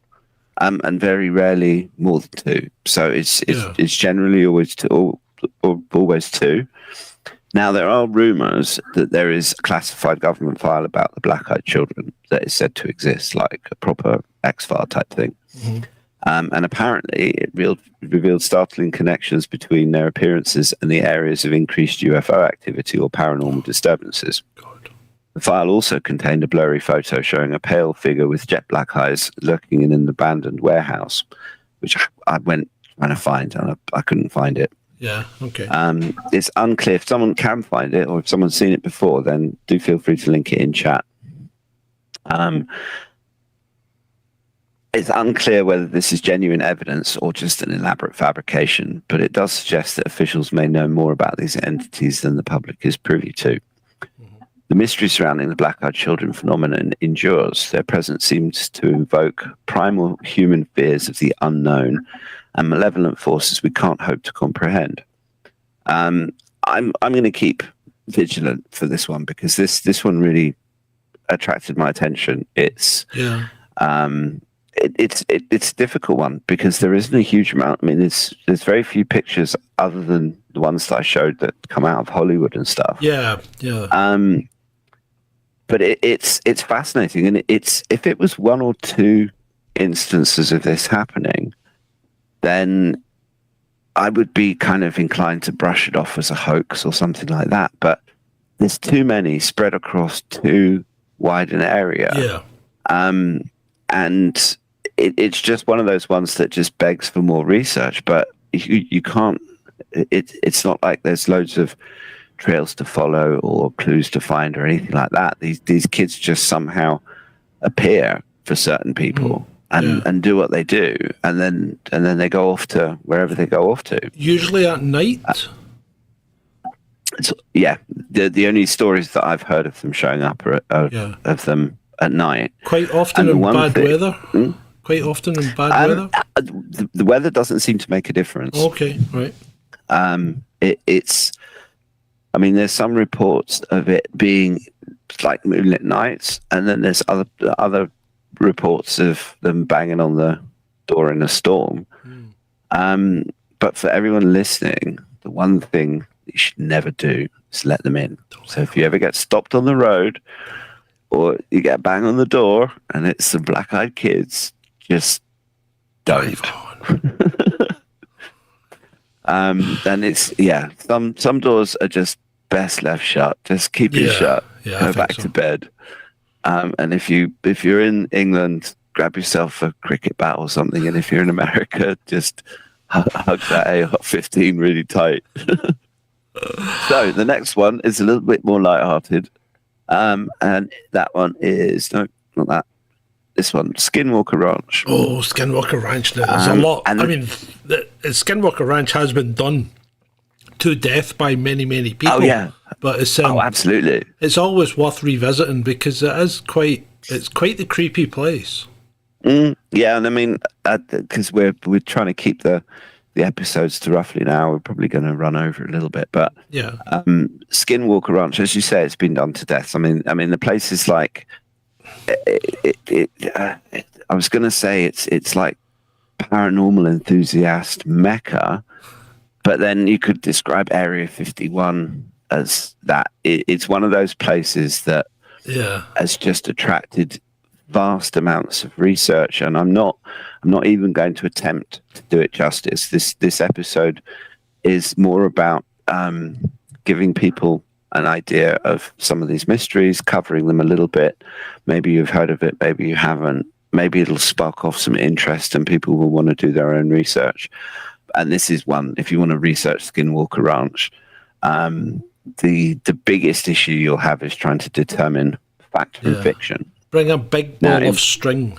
and very rarely more than two. So it's generally always two, or always two. Now there are rumours that there is a classified government file about the black-eyed children that is said to exist, like a proper X-File type thing. Mm-hmm. And apparently it revealed startling connections between their appearances and the areas of increased UFO activity or paranormal disturbances. God. The file also contained a blurry photo showing a pale figure with jet black eyes lurking in an abandoned warehouse, which I went trying to find, and I couldn't find it. Yeah, okay. It's unclear. If someone can find it, or if someone's seen it before, then do feel free to link it in chat. It's unclear whether this is genuine evidence or just an elaborate fabrication, but it does suggest that officials may know more about these entities than the public is privy to. Mm-hmm. The mystery surrounding the black-eyed children phenomenon endures. Their presence seems to invoke primal human fears of the unknown and malevolent forces we can't hope to comprehend. I'm going to keep vigilant for this one, because this one really attracted my attention. It's a difficult one because there isn't a huge amount. I mean, there's very few pictures other than the ones that I showed that come out of Hollywood and stuff. Yeah. But it's fascinating, and it's, if it was one or two instances of this happening, then I would be kind of inclined to brush it off as a hoax or something like that. But there's too many spread across too wide an area. Yeah. And it's just one of those ones that just begs for more research, but you can't, it's not like there's loads of trails to follow or clues to find or anything like that. These kids just somehow appear for certain people and do what they do, and then they go off to wherever they go off to. Usually at night. The only stories that I've heard of them showing up are of them at night. Quite often in bad weather. Quite often in bad weather. The weather doesn't seem to make a difference. Okay, right. I mean, there's some reports of it being like moonlit nights, and then there's other reports of them banging on the door in a storm. But for everyone listening, the one thing that you should never do is let them in. So if you ever get stopped on the road, or you get bang on the door and it's the black-eyed kids, just don't. And it's some doors are just best left shut. Just keep it shut. Go back to bed. And if you're in England, grab yourself a cricket bat or something. And if you're in America, just hug that AR-15 really tight. So the next one is a little bit more lighthearted. And that one is not that. This one, Skinwalker Ranch. Oh, Skinwalker Ranch. Now, there's a lot. I mean, Skinwalker Ranch has been done to death by many, many people. Oh yeah, but it's absolutely. It's always worth revisiting because it's quite the creepy place. Yeah, and I mean, because we're trying to keep the episodes to roughly an hour, we're probably going to run over a little bit. But yeah, Skinwalker Ranch, as you say, it's been done to death. I mean, the place is like. I was going to say it's like paranormal enthusiast mecca, but then you could describe Area 51 as that. It's one of those places that has just attracted vast amounts of research, and I'm not even going to attempt to do it justice. This episode is more about giving people an idea of some of these mysteries, covering them a little bit. Maybe you've heard of it, maybe you haven't. Maybe it'll spark off some interest and people will want to do their own research. And this is one, if you want to research Skinwalker Ranch, the biggest issue you'll have is trying to determine fact from fiction. Bring a big ball of string.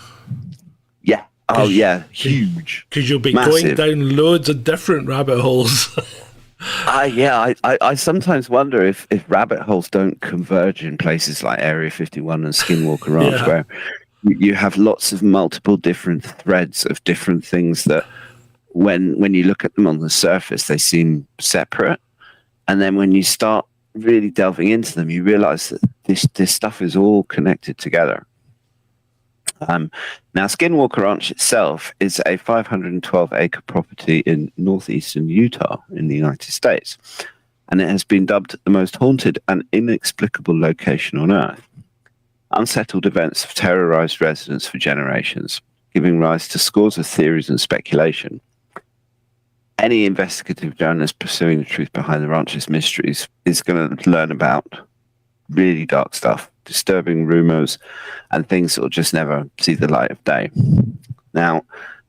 Yeah. Oh, yeah. Huge. Because you'll be massive. going down loads of different rabbit holes. I sometimes wonder if rabbit holes don't converge in places like Area 51 and Skinwalker Ranch, where you have lots of multiple different threads of different things that when you look at them on the surface, they seem separate. And then when you start really delving into them, you realize that this stuff is all connected together. Now, Skinwalker Ranch itself is a 512-acre property in northeastern Utah in the United States, and it has been dubbed the most haunted and inexplicable location on Earth. Unsettled events have terrorized residents for generations, giving rise to scores of theories and speculation. Any investigative journalist pursuing the truth behind the ranch's mysteries is going to learn about really dark stuff, disturbing rumors, and things that will just never see the light of day. Now,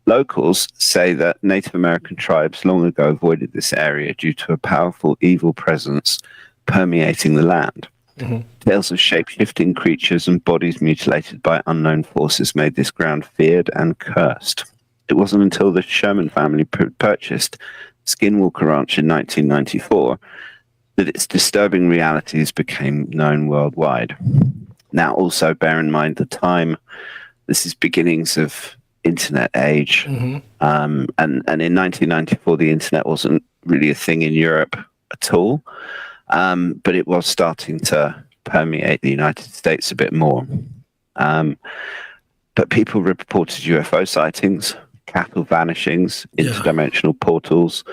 locals say that Native American tribes long ago avoided this area due to a powerful evil presence permeating the land. Tales of shape-shifting creatures and bodies mutilated by unknown forces made this ground feared and cursed. It wasn't until the Sherman family purchased Skinwalker Ranch in 1994 that its disturbing realities became known worldwide. Now, also bear in mind the time. This is beginnings of internet age, and in 1994 the internet wasn't really a thing in Europe at all, but it was starting to permeate the United States a bit more. But people reported UFO sightings, cattle vanishings, interdimensional portals.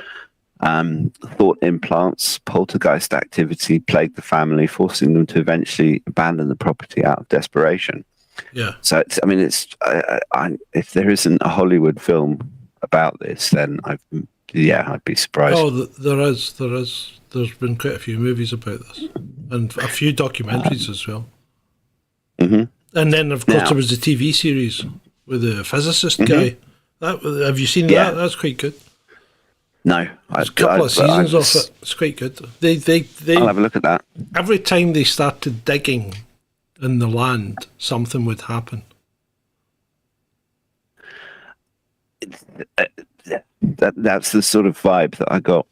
Thought implants, poltergeist activity plagued the family, forcing them to eventually abandon the property out of desperation. So if there isn't a Hollywood film about this, then I'd be surprised. Oh, there is. There's been quite a few movies about this, and a few documentaries as well. And then, of course, there was the TV series with the physicist guy. Have you seen that? That's quite good. No, there's a couple of seasons of it. It's quite good. I'll have a look at that. Every time they started digging in the land, something would happen. That's the sort of vibe that I got.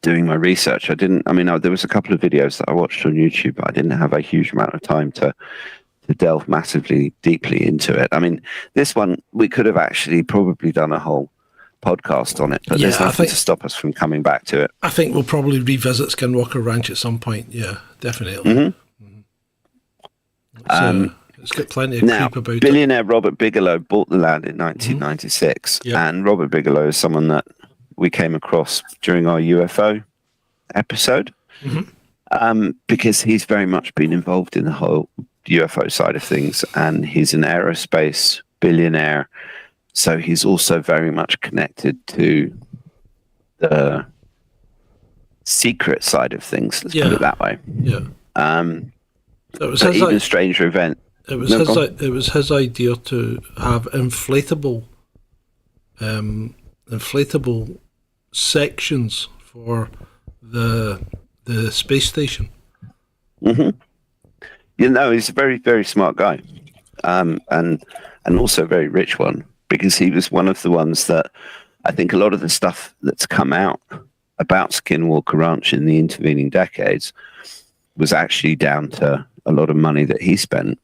Doing my research, there was a couple of videos that I watched on YouTube, but I didn't have a huge amount of time to delve massively deeply into it. I mean, this one we could have actually probably done a whole podcast on it, but there's nothing to stop us from coming back to it. I think we'll probably revisit Skinwalker Ranch at some point. Yeah, definitely. Mm-hmm. It's got plenty of creep about billionaire Robert Bigelow bought the land in 1996, and Robert Bigelow is someone that we came across during our UFO episode, because he's very much been involved in the whole UFO side of things, and he's an aerospace billionaire, so he's also very much connected to the secret side of things. Let's put it that way. Yeah. It was even a stranger event. It was his idea to have inflatable sections for the space station. Mm-hmm. He's a very, very smart guy, and also a very rich one, because he was one of the ones that I think a lot of the stuff that's come out about Skinwalker Ranch in the intervening decades was actually down to a lot of money that he spent.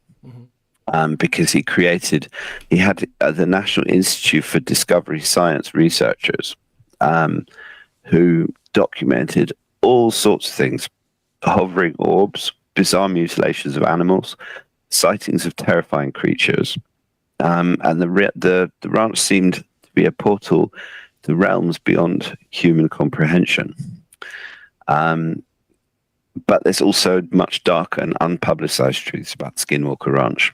Because he had the National Institute for Discovery Science researchers who documented all sorts of things: hovering orbs, bizarre mutilations of animals, sightings of terrifying creatures, and the ranch seemed to be a portal to realms beyond human comprehension. But there's also much darker and unpublicized truths about Skinwalker Ranch.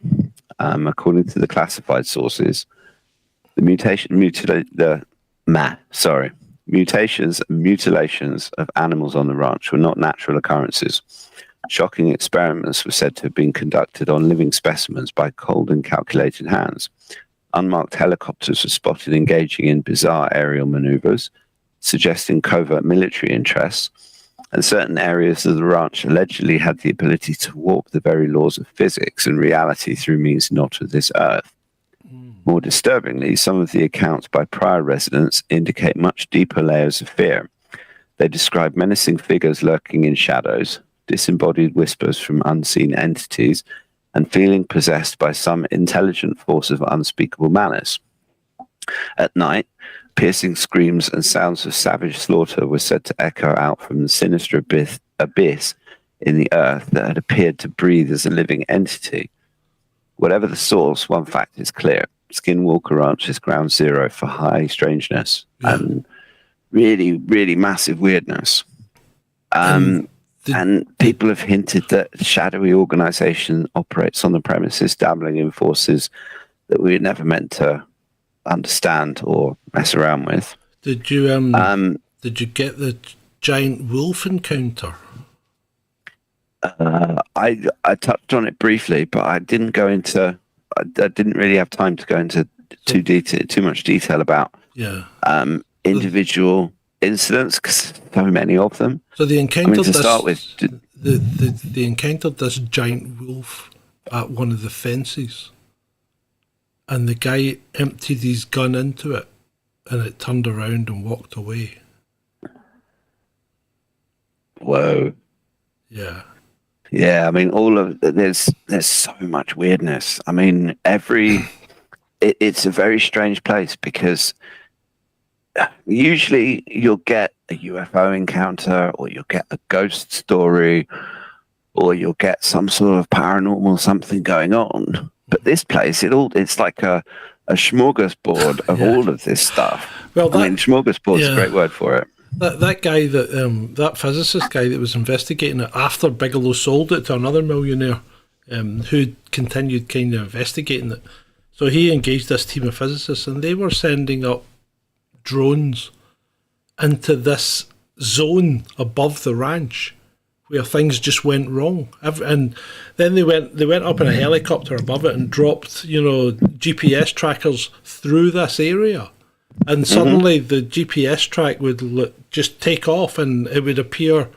According to the classified sources, the mutations and mutilations of animals on the ranch were not natural occurrences. Shocking experiments were said to have been conducted on living specimens by cold and calculated hands. Unmarked helicopters were spotted engaging in bizarre aerial maneuvers, suggesting covert military interests. And certain areas of the ranch allegedly had the ability to warp the very laws of physics and reality through means not of this earth. More disturbingly, some of the accounts by prior residents indicate much deeper layers of fear. They describe menacing figures lurking in shadows, disembodied whispers from unseen entities, and feeling possessed by some intelligent force of unspeakable malice. At night, piercing screams and sounds of savage slaughter were said to echo out from the sinister abyss in the earth that had appeared to breathe as a living entity. Whatever the source, one fact is clear: Skinwalker Ranch is ground zero for high strangeness and really, really massive weirdness. And people have hinted that a shadowy organization operates on the premises, dabbling in forces that we were never meant to understand or mess around with. Did you get the giant wolf encounter? I touched on it briefly, but I didn't go into. I didn't really have time to go into too much detail about individual incidents, because so many of them. So they encountered they encountered this giant wolf at one of the fences, and the guy emptied his gun into it, and it turned around and walked away. Whoa. Yeah. Yeah, I mean, there's so much weirdness. I mean, it's a very strange place, because usually you'll get a UFO encounter, or you'll get a ghost story, or you'll get some sort of paranormal something going on. But this place, it's like a smorgasbord of all of this stuff. Well, smorgasbord's a great word for it. That guy that physicist guy that was investigating it after Bigelow sold it to another millionaire, who continued kind of investigating it. So he engaged this team of physicists, and they were sending up drones into this zone above the ranch where things just went wrong. And then they went up in a helicopter above it and dropped, GPS trackers through this area. And suddenly the GPS track would just take off, and it would appear,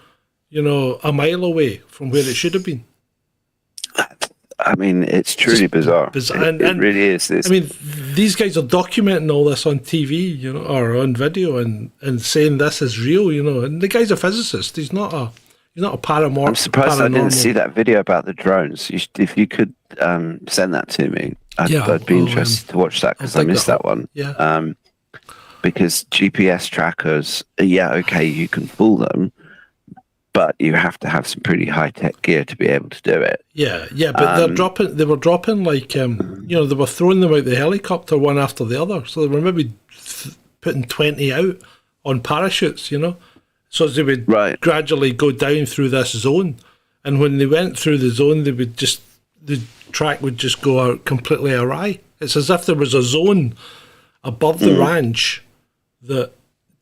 a mile away from where it should have been. I mean, it's truly bizarre. It really is. I mean, these guys are documenting all this on TV, or on video, and saying this is real, And the guy's a physicist. He's not a paranormal. I'm surprised I didn't see that video about the drones. If you could send that to me, I'd be interested to watch that, because I missed that one. Yeah. because GPS trackers, okay, you can fool them, but you have to have some pretty high-tech gear to be able to do it. Yeah, but they were dropping like, they were throwing them out the helicopter one after the other. So they were maybe putting 20 out on parachutes, So they would gradually go down through this zone. And when they went through the zone, the track would just go out completely awry. It's as if there was a zone above the ranch that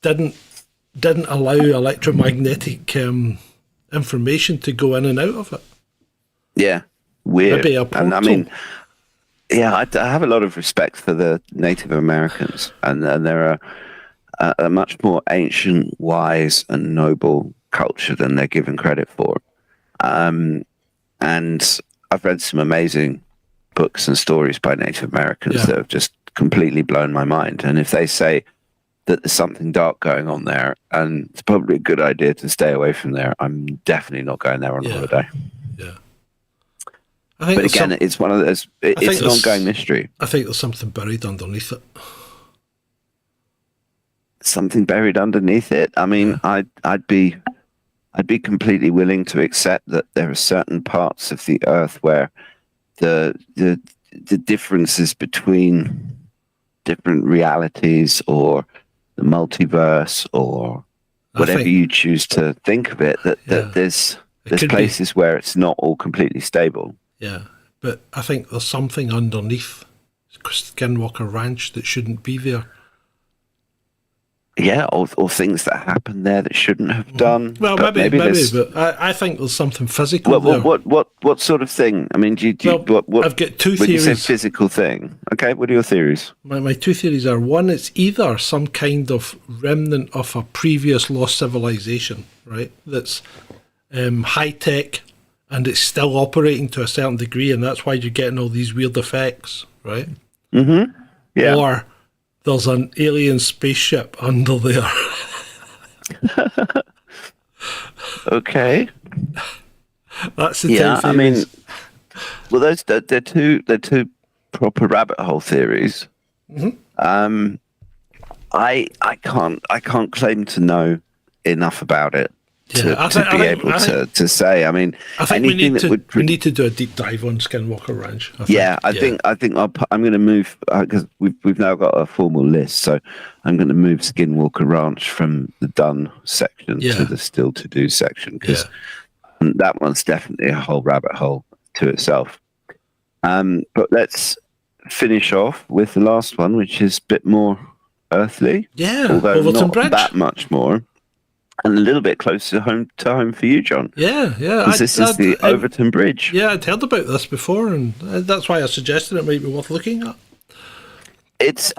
didn't allow electromagnetic information to go in and out of it. Yeah, weird. Maybe a portal. And I mean, I have a lot of respect for the Native Americans, and they're a much more ancient, wise, and noble culture than they're given credit for. And I've read some amazing books and stories by Native Americans that have just completely blown my mind. And if they say that there's something dark going on there, and it's probably a good idea to stay away from there, I'm definitely not going there on holiday. Yeah. But again, it's one of those, it's an ongoing mystery. I think there's something buried underneath it. Something buried underneath it? I mean, I'd be completely willing to accept that there are certain parts of the earth where the differences between different realities or the multiverse or whatever you choose to think of it, that there's places where it's not all completely stable. Yeah, but I think there's something underneath Skinwalker Ranch that shouldn't be there. Yeah, or things that happen there that shouldn't have done. Well, maybe but I think there's something physical there. What sort of thing? I mean, I've got two theories. When you say physical thing, okay, what are your theories? My two theories are, one, it's either some kind of remnant of a previous lost civilization, right, that's high-tech and it's still operating to a certain degree, and that's why you're getting all these weird effects, right? Mm-hmm. Yeah. Or there's an alien spaceship under there. Okay. That's the two theories. I mean, well, they're two proper rabbit hole theories. Mm-hmm. I can't claim to know enough about it to be able to say. I mean, I think we need to do a deep dive on Skinwalker Ranch. I think I'm going to move, because we've now got a formal list, so I'm going to move Skinwalker Ranch from the done section to the still to do section, because that one's definitely a whole rabbit hole to itself. But let's finish off with the last one, which is a bit more earthly, although Overton not Bridge. that much more. And a little bit closer to home for you, John. Yeah. This is the Overton Bridge. Yeah, I'd heard about this before, and that's why I suggested it might be worth looking at. It's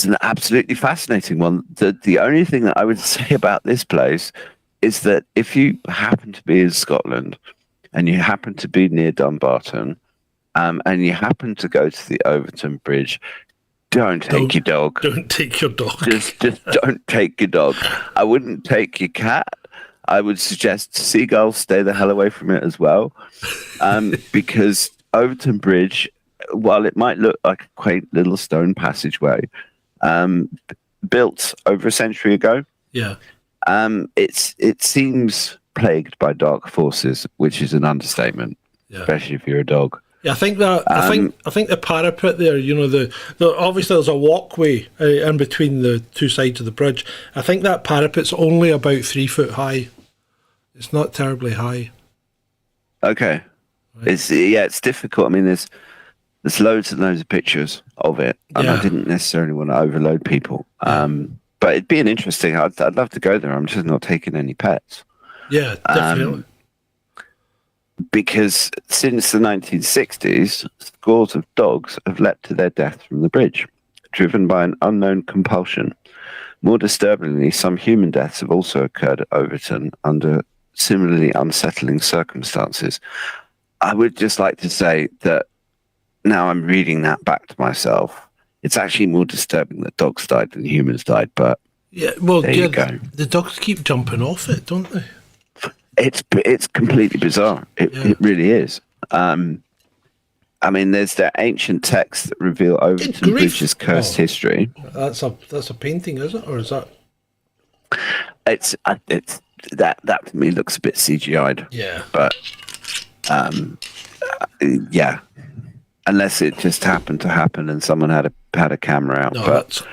an absolutely fascinating one. The only thing that I would say about this place is that if you happen to be in Scotland and you happen to be near Dumbarton, and you happen to go to the Overton Bridge, don't take your dog. Don't take your dog. Just don't take your dog. I wouldn't take your cat. I would suggest seagulls stay the hell away from it as well, because Overton Bridge, while it might look like a quaint little stone passageway, built over a century ago, it seems plagued by dark forces, which is an understatement, especially if you're a dog. Yeah, I think that I think the parapet there, the obviously there's a walkway in between the two sides of the bridge. I think that parapet's only about 3 foot high. It's not terribly high. Okay, right. It's difficult. I mean, there's loads and loads of pictures of it, and I didn't necessarily want to overload people. But it'd be an interesting. I'd love to go there. I'm just not taking any pets. Yeah, definitely. Because since the 1960s, scores of dogs have leapt to their death from the bridge, driven by an unknown compulsion. More disturbingly, some human deaths have also occurred at Overton under similarly unsettling circumstances. I would just like to say that now I'm reading that back to myself. It's actually more disturbing that dogs died than humans died, but there you go. The dogs keep jumping off it, don't they? It's completely bizarre. It really is. And I mean, there's the ancient texts that reveal Overton grief. Bridge's cursed history. That's a painting, is it, or is that? It's that to me looks a bit CGI'd. Yeah, but yeah, unless it just happened to happen and someone had a camera out. no, But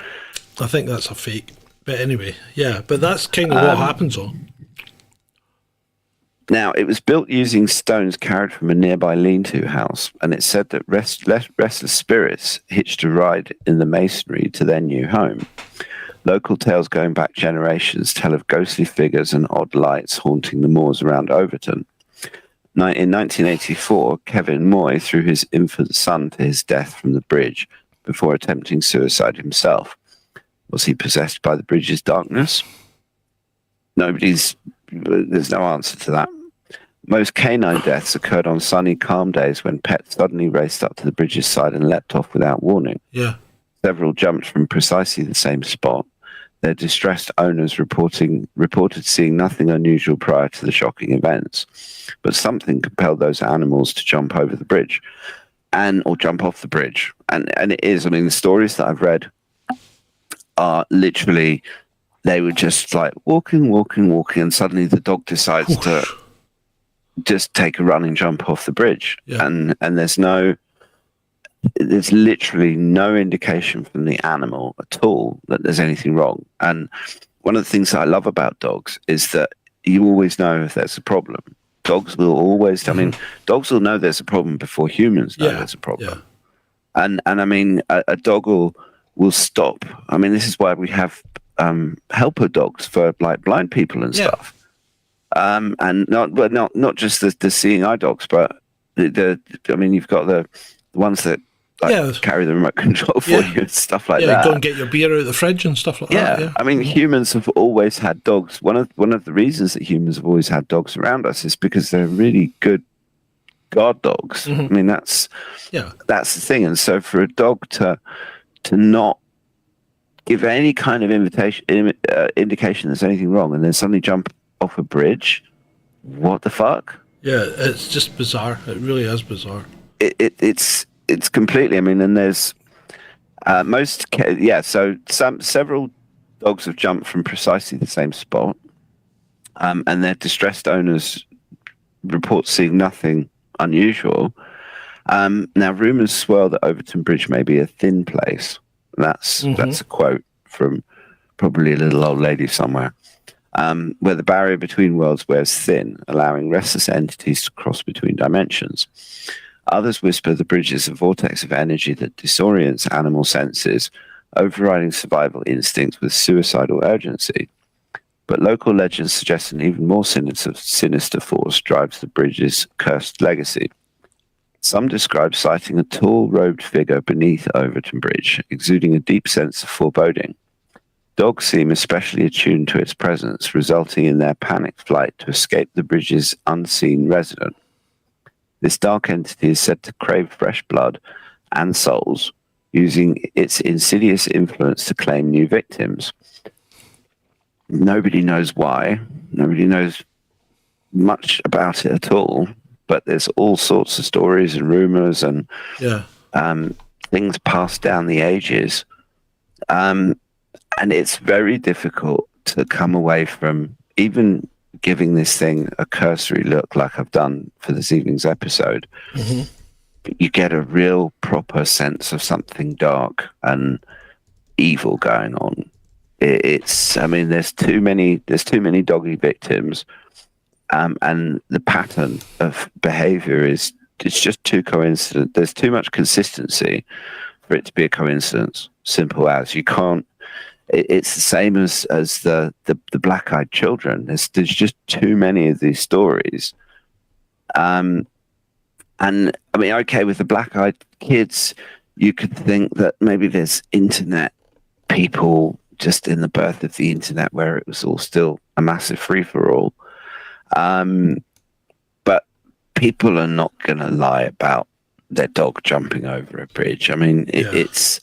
I think that's a fake. But anyway, yeah, but that's kind of what happens, though. now, it was built using stones carried from a nearby lean-to house, and it's said that restless spirits hitched a ride in the masonry to their new home. Local tales going back generations tell of ghostly figures and odd lights haunting the moors around Overton. In 1984, Kevin Moy threw his infant son to his death from the bridge before attempting suicide himself. Was he possessed by the bridge's darkness? There's no answer to that. Most canine deaths occurred on sunny, calm days when pets suddenly raced up to the bridge's side and leapt off without warning. Yeah. Several jumped from precisely the same spot. Their distressed owners reported seeing nothing unusual prior to the shocking events, but something compelled those animals to jump over the bridge, or jump off the bridge. And it is. I mean, the stories that I've read are literally they were just like walking, and suddenly the dog decides to just take a running jump off the bridge, and there's literally no indication from the animal at all that there's anything wrong. And one of the things that I love about dogs is that you always know if there's a problem. Dogs will always, I mean, dogs will know there's a problem before humans know there's a problem. Yeah. And I mean, a dog will stop. I mean, this is why we have helper dogs for like blind people and stuff. And not just the seeing eye dogs, but I mean, you've got the ones that carry the remote control for you and stuff like that. Yeah, go and get your beer out of the fridge and stuff like that. Yeah, I mean, humans have always had dogs. One of the reasons that humans have always had dogs around us is because they're really good guard dogs. I mean, that's the thing. And so for a dog to not give any kind of indication there's anything wrong, and then suddenly jump off a bridge, what the fuck? Yeah, it's just bizarre. It really is bizarre. It's completely. I mean, and there's So several dogs have jumped from precisely the same spot, and their distressed owners report seeing nothing unusual. Now, rumours swirl that Overton Bridge may be a thin place. That's a quote from probably a little old lady somewhere, where the barrier between worlds wears thin, allowing restless entities to cross between dimensions. Others whisper the bridge is a vortex of energy that disorients animal senses, overriding survival instincts with suicidal urgency. But local legends suggest an even more sinister force drives the bridge's cursed legacy. Some describe sighting a tall, robed figure beneath Overton Bridge, exuding a deep sense of foreboding. Dogs seem especially attuned to its presence, resulting in their panicked flight to escape the bridge's unseen resident. This dark entity is said to crave fresh blood and souls, using its insidious influence to claim new victims. Nobody knows why. Nobody knows much about it at all, but there's all sorts of stories and rumors and things passed down the ages. And it's very difficult to come away from even giving this thing a cursory look like I've done for this evening's episode. You get a real proper sense of something dark and evil going on. I mean, there's too many doggy victims, and the pattern of behavior it's just too coincident. There's too much consistency for it to be a coincidence. Simple as. You can't. It's the same as the black-eyed children. There's just too many of these stories. And I mean, okay, with the black-eyed kids, you could think that maybe there's internet people just in the birth of the internet where it was all still a massive free-for-all. But people are not going to lie about their dog jumping over a bridge. I mean, it's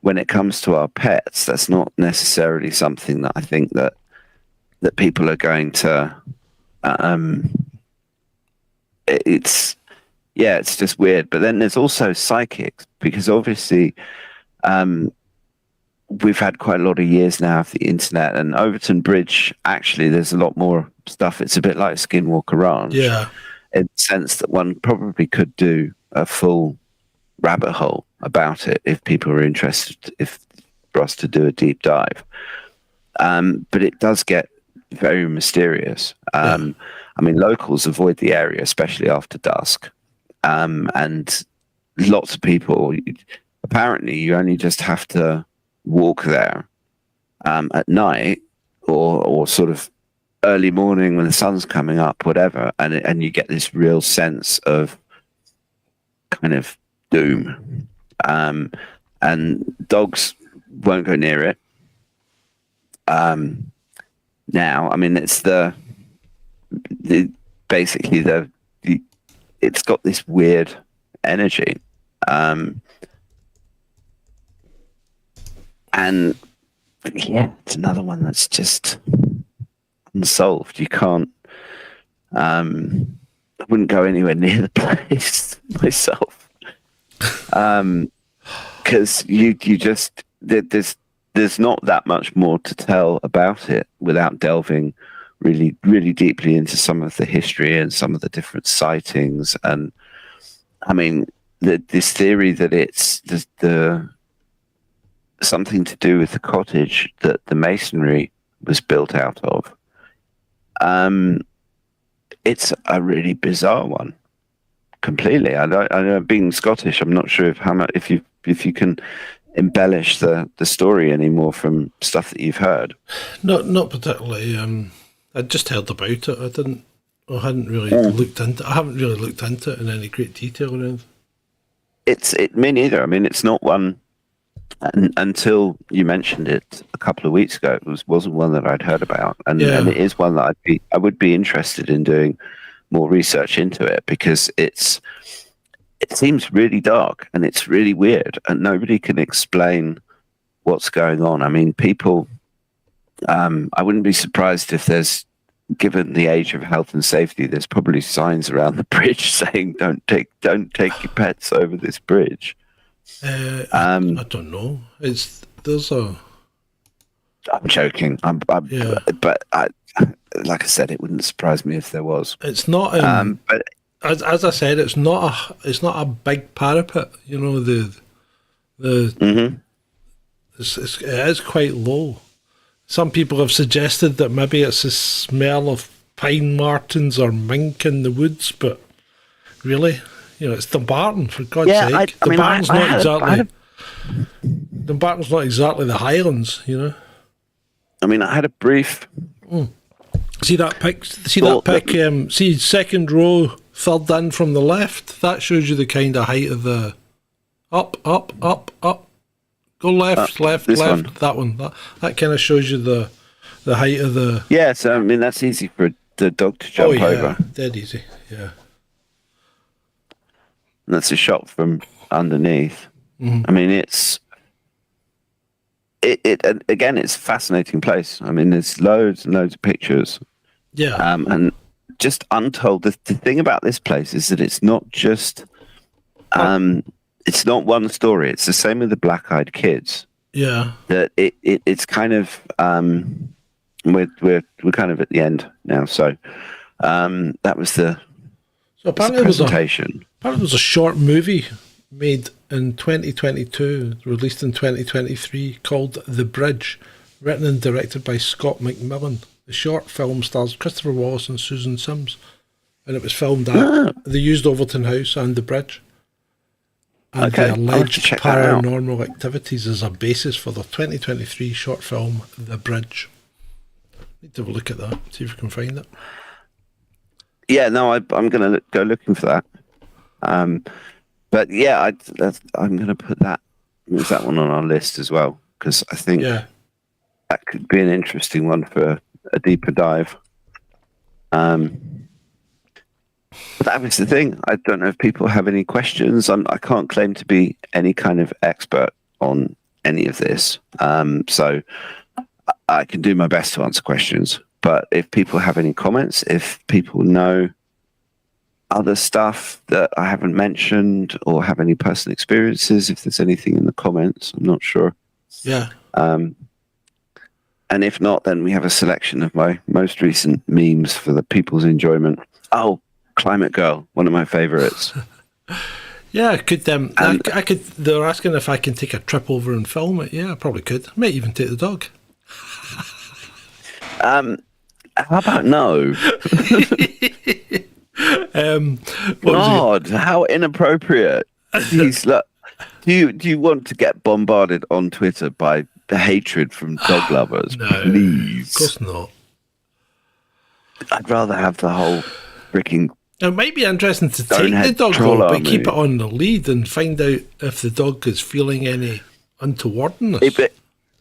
when it comes to our pets, that's not necessarily something that I think that people are going to. It's yeah, it's just weird. But then there's also psychics, because obviously we've had quite a lot of years now of the internet, and Overton Bridge, actually, there's a lot more stuff. It's a bit like Skinwalker Ranch, Yeah. in the sense that one probably could do a full rabbit hole about it if people are interested, for us to do a deep dive. But it does get very mysterious. I mean, locals avoid the area, especially after dusk. And lots of people, apparently, you only just have to walk there at night or sort of early morning when the sun's coming up, whatever, and you get this real sense of kind of doom. And dogs won't go near it. Now, I mean, it's basically it's got this weird energy. And yeah, it's another one that's just unsolved. You can't, I wouldn't go anywhere near the place myself. Because you just, there's not that much more to tell about it without delving really, really deeply into some of the history and some of the different sightings. And I mean, this theory that it's the something to do with the cottage that the masonry was built out of. It's a really bizarre one. Completely. I know, being Scottish, I'm not sure if you can embellish the story anymore from stuff that you've heard. Not particularly. I just heard about it. I haven't really looked into it in any great detail or anything. Me neither. I mean, it's not one. Until you mentioned it a couple of weeks ago, it wasn't one that I'd heard about, and it is one that I would be interested in doing more research into it, because it seems really dark and it's really weird, and nobody can explain what's going on. I mean, people. I wouldn't be surprised if there's, given the age of health and safety, there's probably signs around the bridge saying don't take your pets over this bridge. I don't know. I'm joking. But like I said, it wouldn't surprise me if there was. It's not. But as I said, it's not a big parapet. You know, it is quite low. Some people have suggested that maybe it's the smell of pine martens or mink in the woods, but really, you know, it's Dumbarton, for God's sake. Dumbarton's not exactly the Highlands, you know. I mean, I had a brief. See that pic? See second row, third in from the left. That shows you the kind of height of the up. Go left. One. That one. That kind of shows you the height of the. Yeah, so I mean that's easy for the dog to jump over. Dead easy. Yeah. And that's a shot from underneath. I mean, it's a fascinating place. I mean, there's loads and loads of pictures. Yeah. And just untold. The thing about this place is that it's not just. It's not one story. It's the same with the Black Eyed Kids. Yeah. That it's kind of we're kind of at the end now. So that was the presentation. Apparently, there was a short movie made in 2022, released in 2023, called The Bridge, written and directed by Scott McMillan. The short film stars Christopher Wallace and Susan Sims, and it was filmed at the used Overton House and The Bridge. And the alleged paranormal activities as a basis for the 2023 short film The Bridge. Need to have a look at that, see if we can find it. Yeah, no, I'm going to go looking for that. But yeah, I'm going to put that one on our list as well, because I think that could be an interesting one for a deeper dive. But that was the thing. I don't know if people have any questions. I can't claim to be any kind of expert on any of this. So I can do my best to answer questions. But if people have any comments, if people know other stuff that I haven't mentioned or have any personal experiences. If there's anything in the comments, I'm not sure. Yeah. And if not, then we have a selection of my most recent memes for the people's enjoyment. Oh, Climate Girl, one of my favorites. Yeah, I could. I could. They're asking if I can take a trip over and film it. Yeah, I probably could. I might even take the dog. How about no? God, how inappropriate! Jeez, look, do you want to get bombarded on Twitter by the hatred from dog lovers? No, please. Of course not. I'd rather have the whole freaking. It might be interesting to take the dog though, but keep it on the lead and find out if the dog is feeling any untowardness.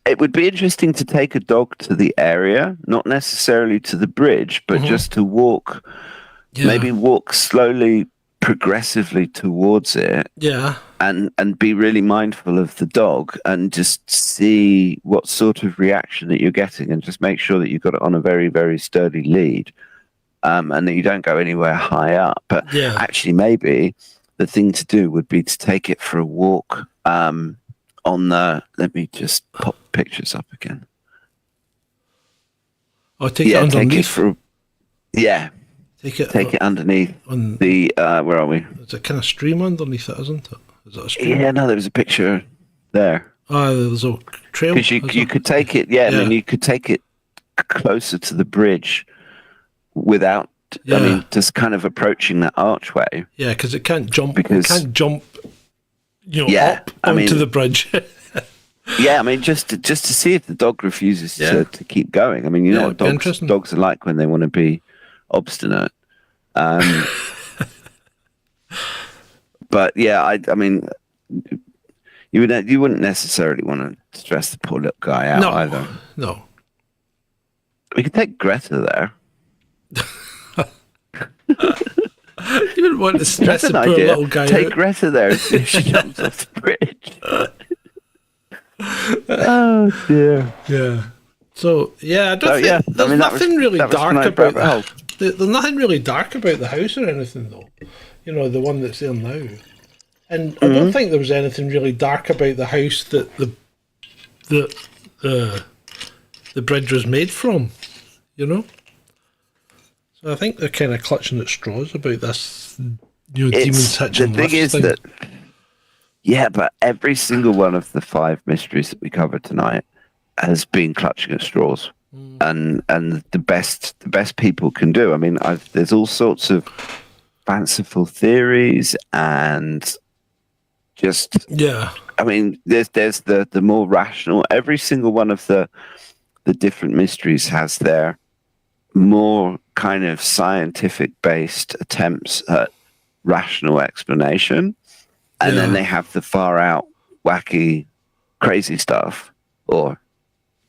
It would be interesting to take a dog to the area, not necessarily to the bridge, but just to walk, maybe walk slowly, progressively towards it. Yeah. And be really mindful of the dog and just see what sort of reaction that you're getting and just make sure that you've got it on a very, very sturdy lead. And that you don't go anywhere high up. But actually, maybe the thing to do would be to take it for a walk on the... Let me just pop pictures up again. Oh, take it underneath? Take it underneath on the... where are we? It's a kind of stream underneath it, isn't it? Is it a stream? Yeah, no, there was a picture there. Oh, there's a trail? Because you could take it, and then you could take it closer to the bridge without, I mean, just kind of approaching that archway. Yeah, because it can't jump. Up onto the bridge. Yeah, I mean, just to see if the dog refuses to keep going. I mean, you know what dogs are like when they want to be obstinate. But yeah, I mean, you wouldn't necessarily want to stress the poor little guy out either. No. We could take Greta there. You wouldn't want to stress the poor little guy Take out. Greta there as soon as she jumps off the bridge. Oh dear. Yeah. So I don't think there's nothing really dark about that. There's nothing really dark about the house or anything though. You know, the one that's there now. And I don't think there was anything really dark about the house that the bridge was made from. You know? So I think they're kind of clutching at straws about this demons hitching the thing is thing. that but every single one of the 5 mysteries that we covered tonight has been clutching at straws. And the best people can do. I mean, there's all sorts of fanciful theories and just I mean, there's the more rational. Every single one of the different mysteries has their more kind of scientific based attempts at rational explanation, and then they have the far out wacky crazy stuff or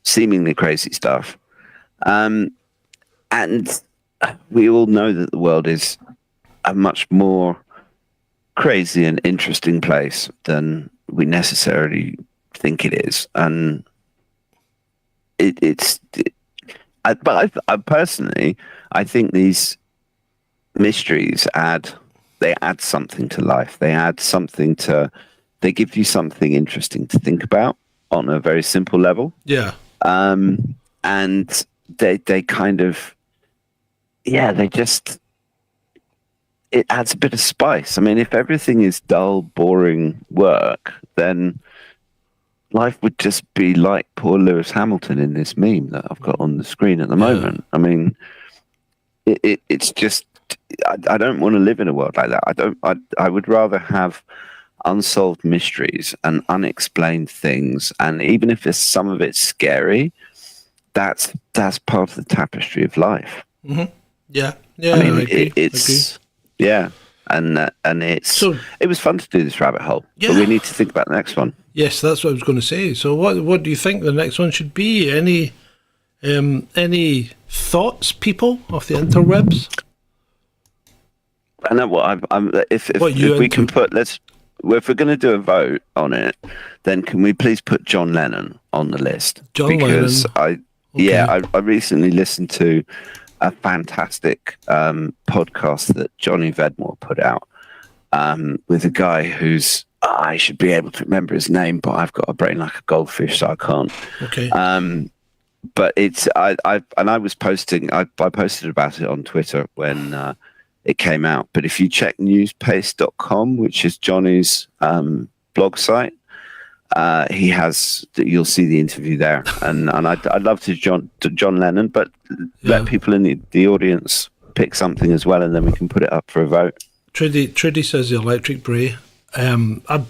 seemingly crazy stuff, and we all know that the world is a much more crazy and interesting place than we necessarily think it is, and but I personally, I think these mysteries add something to life. They give you something interesting to think about on a very simple level. Yeah. And they kind of, it adds a bit of spice. I mean, if everything is dull, boring work, then life would just be like poor Lewis Hamilton in this meme that I've got on the screen at the moment. I mean, it's just, I don't want to live in a world like that. I would rather have unsolved mysteries and unexplained things. And even if some of it's scary, that's part of the tapestry of life. Mm-hmm. Yeah. I mean, I agree. it's, and it was fun to do this rabbit hole, but we need to think about the next one. Yes, that's what I was going to say. So what do you think the next one should be? Any thoughts, people, of the interwebs? I know what if we can put, if we're going to do a vote on it, then can we please put John Lennon on the list? John Lennon. I recently listened to a fantastic podcast that Johnny Vedmore put out with a guy who's, I should be able to remember his name, but I've got a brain like a goldfish, so I can't. Okay. But it's I posted about it on Twitter when it came out. But if you check newspace.com, which is Johnny's blog site, you'll see the interview there. And I'd love to John Lennon, but let people in the audience pick something as well, and then we can put it up for a vote. Trudy says the electric bray. I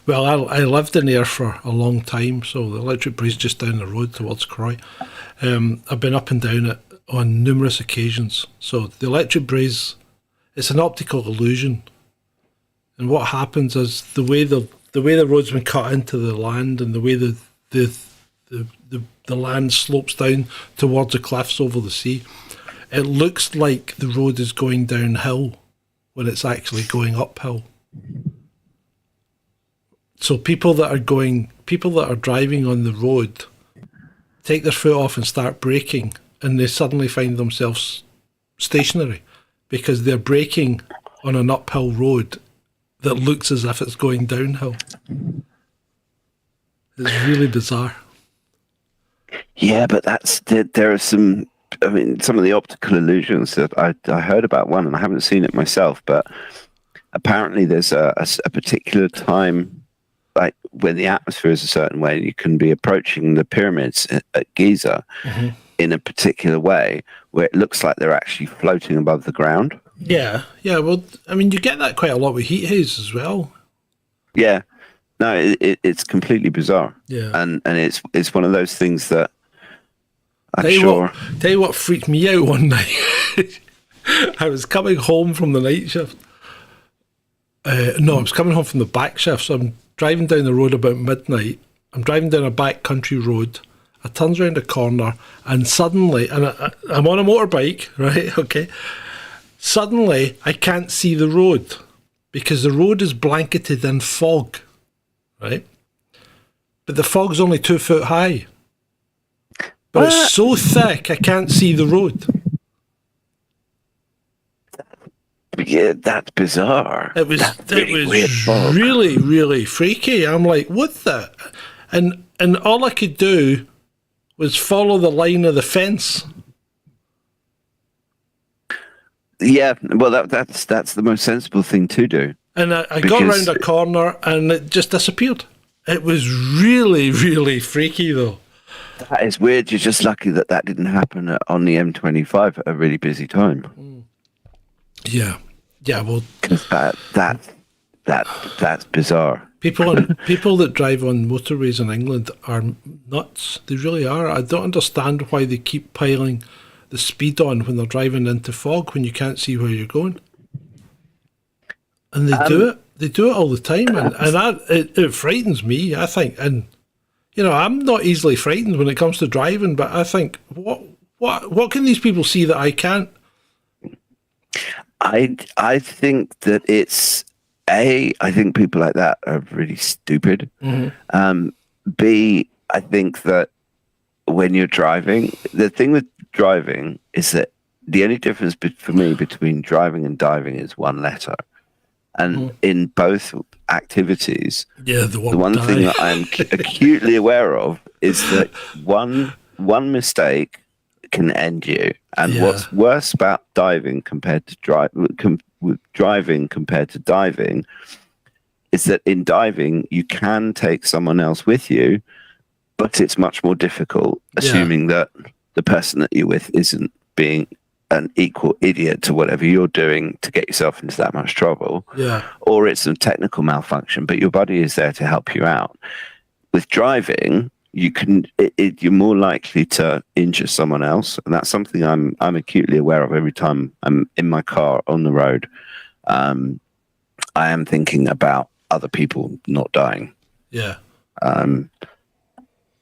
lived in there for a long time, so the electric bray's just down the road towards Croy. I've been up and down it on numerous occasions. So the electric bray's, it's an optical illusion, and what happens is the way the road's been cut into the land, and the way the land slopes down towards the cliffs over the sea, it looks like the road is going downhill when it's actually going uphill. So people that are driving on the road take their foot off and start braking, and they suddenly find themselves stationary because they're braking on an uphill road that looks as if it's going downhill. It's really bizarre. Yeah, but there are some. I mean, some of the optical illusions that I heard about one, and I haven't seen it myself, but apparently there's a particular time, like when the atmosphere is a certain way, you can be approaching the pyramids at Giza in a particular way where it looks like they're actually floating above the ground. Yeah. Well, I mean, you get that quite a lot with heat haze as well. Yeah. No, it's completely bizarre. Yeah. And it's one of those things that Tell you what freaked me out one night. I was coming home from the night shift. I was coming home from the back shift, so I'm driving down the road about midnight. I'm driving down a back country road. I turns around a corner, and suddenly, and I'm on a motorbike, right? Okay. Suddenly, I can't see the road because the road is blanketed in fog, right? But the fog's only 2 foot high. But it's so thick, I can't see the road. Yeah, that's bizarre. It was weird fog. really, really freaky. I'm like, what the? And all I could do was follow the line of the fence. Yeah, well, that's the most sensible thing to do. And I got around a corner and it just disappeared. It was really, really freaky, though. That is weird. You're just lucky that didn't happen on the M25 at a really busy time. Yeah. Well, because that's bizarre. People that drive on motorways in England are nuts. They really are. I don't understand why they keep piling the speed on when they're driving into fog when you can't see where you're going. And they do it. They do it all the time, and it frightens me. I think, and I'm not easily frightened when it comes to driving, but I think, what can these people see that I can't? I think that I think people like that are really stupid. Mm-hmm. B, I think that when you're driving, the thing with driving is that the only difference for me between driving and diving is one letter. And in both activities, the one thing that I'm acutely aware of is that one mistake can end you. And what's worse about diving compared to driving compared to diving is that in diving you can take someone else with you, but it's much more difficult, assuming that the person that you're with isn't being an equal idiot to whatever you're doing to get yourself into that much trouble. Yeah. Or it's some technical malfunction, but your buddy is there to help you out. With driving, you're more likely to injure someone else, and that's something I'm acutely aware of every time I'm in my car on the road. I am thinking about other people not dying. Yeah.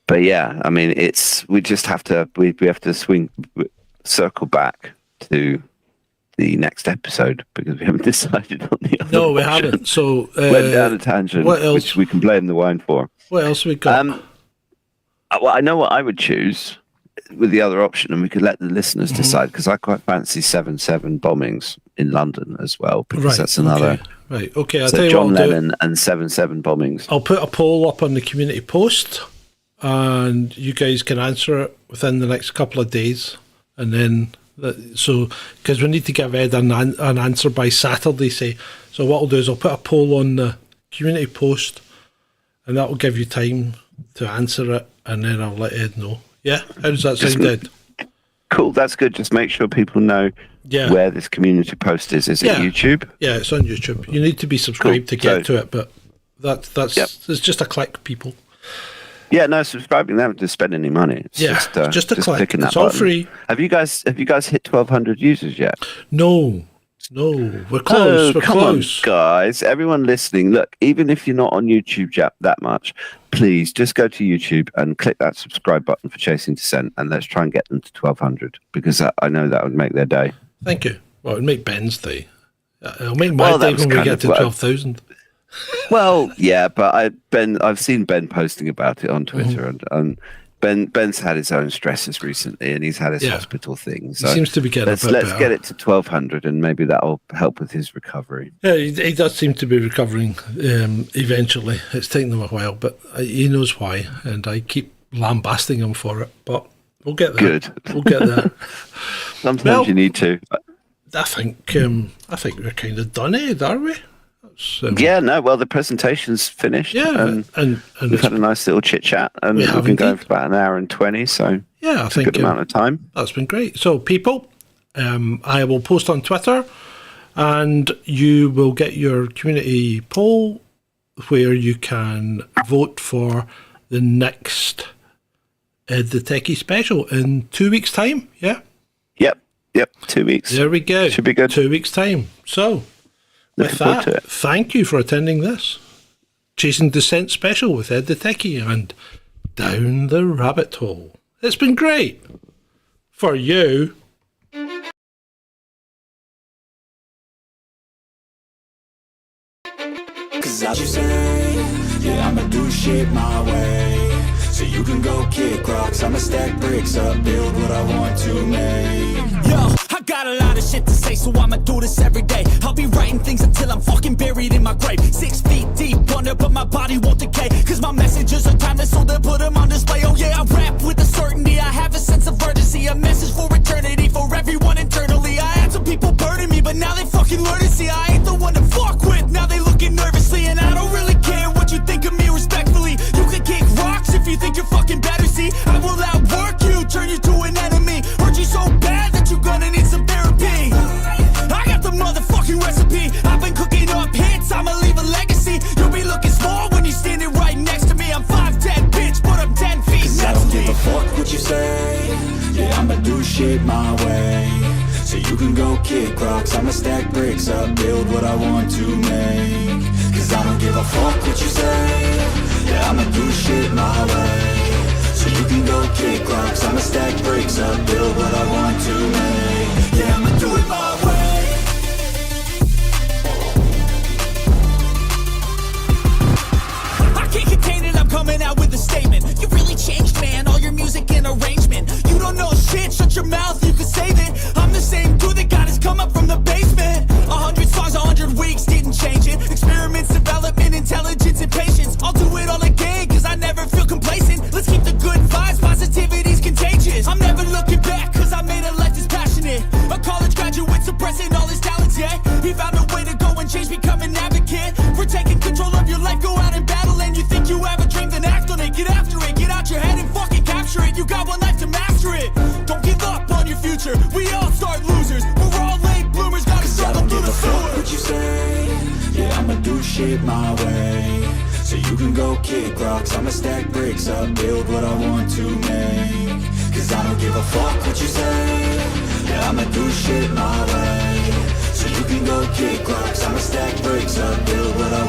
But yeah, I mean, we just have to circle back to the next episode because we haven't decided on the other. No, we haven't. So went down a tangent, which we can blame the wine for. What else we got? Well, I know what I would choose. with the other option, and we could let the listeners decide, because I quite fancy 7/7 bombings in London as well, because that's another. Okay. I'll so tell you John what I'll Lennon and 7/7 bombings. I'll put a poll up on the community post, and you guys can answer it within the next couple of days, and then because we need to give Ed an answer by Saturday, say. So what I'll do is I'll put a poll on the community post, and that will give you time to answer it, and then I'll let Ed know. Yeah, how does that sound, Ed? Cool, that's good. Just make sure people know where this community post is. Is it YouTube? Yeah, it's on YouTube. You need to be subscribed to get to it, but that's it's just a click, people. Yeah, no, subscribing. They haven't to spend any money. It's just a click. Clicking that it's all button. free. Have you guys hit 1,200 users yet? No, we're close. We're come close, on, guys. Everyone listening, look. Even if you're not on YouTube that much, please just go to YouTube and click that subscribe button for Chasing Descent, and let's try and get them to 1,200, because I know that would make their day. Thank you. Well, it'll make Ben's day. It'll make my day when we get to 12,000. Well, yeah, but I've seen Ben posting about it on Twitter, and Ben's had his own stresses recently, and he's had his hospital thing. So he seems to be getting let's get it to 1,200, and maybe that'll help with his recovery. Yeah, he does seem to be recovering eventually. It's taken him a while, but he knows why, and I keep lambasting him for it. But we'll get there. Good. We'll get there. Sometimes you need to. I think we're kind of done, Ed, are we? Well, the presentation's finished. Yeah, and we've had a nice little chit chat, and we've been going for about an hour and 20. So I think a good amount of time. That's been great. So, people, I will post on Twitter, and you will get your community poll where you can vote for the next Ed the Techie special in 2 weeks' time. Yeah. Yep. 2 weeks. There we go. Should be good. 2 weeks' time. So. With that, thank you for attending this Chasing Descent special with Ed the Techie and Down the Rabbit Hole. It's been great. For you. Cause I just say, yeah, I'ma do shit my way. So you can go kick rocks, I'ma stack bricks up, build what I want to make. Yo, I got a lot of shit to say, so I'ma do this every day. I'll be writing things until I'm fucking buried in my grave. 6 feet deep under, but my body won't decay. Cause my messages are timeless, so they'll put them on display. Oh yeah, I rap with a certainty, I have a sense of urgency. A message for eternity, for everyone internally. I had some people burning me, but now they fucking learn to see I ain't the one to fuck with, now they looking nervously. And I don't really care what you think of me respectfully. You can kick rocks if you think you're fucking better, see. I will outwork you, turn you to an enemy. Hurt you so bad that you're gonna need some therapy. I got the motherfucking recipe. I've been cooking up hits, I'ma leave a legacy. You'll be looking small when you're standing right next to me. I'm 5'10", bitch, but I'm 10 feet. Cause I don't give a fuck what you say. Yeah, I'ma do shit my way. So you can go kick rocks, I'ma stack bricks up, build what I want to make. Cause I don't give a fuck what you say. Yeah, I'ma do shit my way. So you can go kick rocks, I'ma stack bricks up, build what I want to make. Yeah, I'ma do it my way. I can't contain it, I'm coming out with a statement. You really changed, man, all your music and arrangement. You don't know shit, shut your mouth, you can save it. I'm the same dude that got his come up from the basement. 100 songs, 100 weeks, didn't change it. Experiments, development, intelligence, and patience. I'll do it all again, cause I never feel complacent. Let's keep the good vibes, positivity's contagious. I'm never looking back, cause I made a life that's passionate. A college graduate suppressing all his talents, yeah. He found a way to go and change, become an advocate. For taking control of your life, go out and battle. And you think you have a dream, then act on it. Get after it, get out your head and fucking capture it. You got one life to master it. Don't give up on your future, we all start losers. We're all late bloomers, gotta struggle through the sewer. What you say, yeah, I'ma do shit my way. So you can go kick rocks, I'ma stack bricks up, build what I want to make. Cause I don't give a fuck what you say. Yeah, I'ma do shit my way. So you can go kick rocks, I'ma stack bricks up, build what I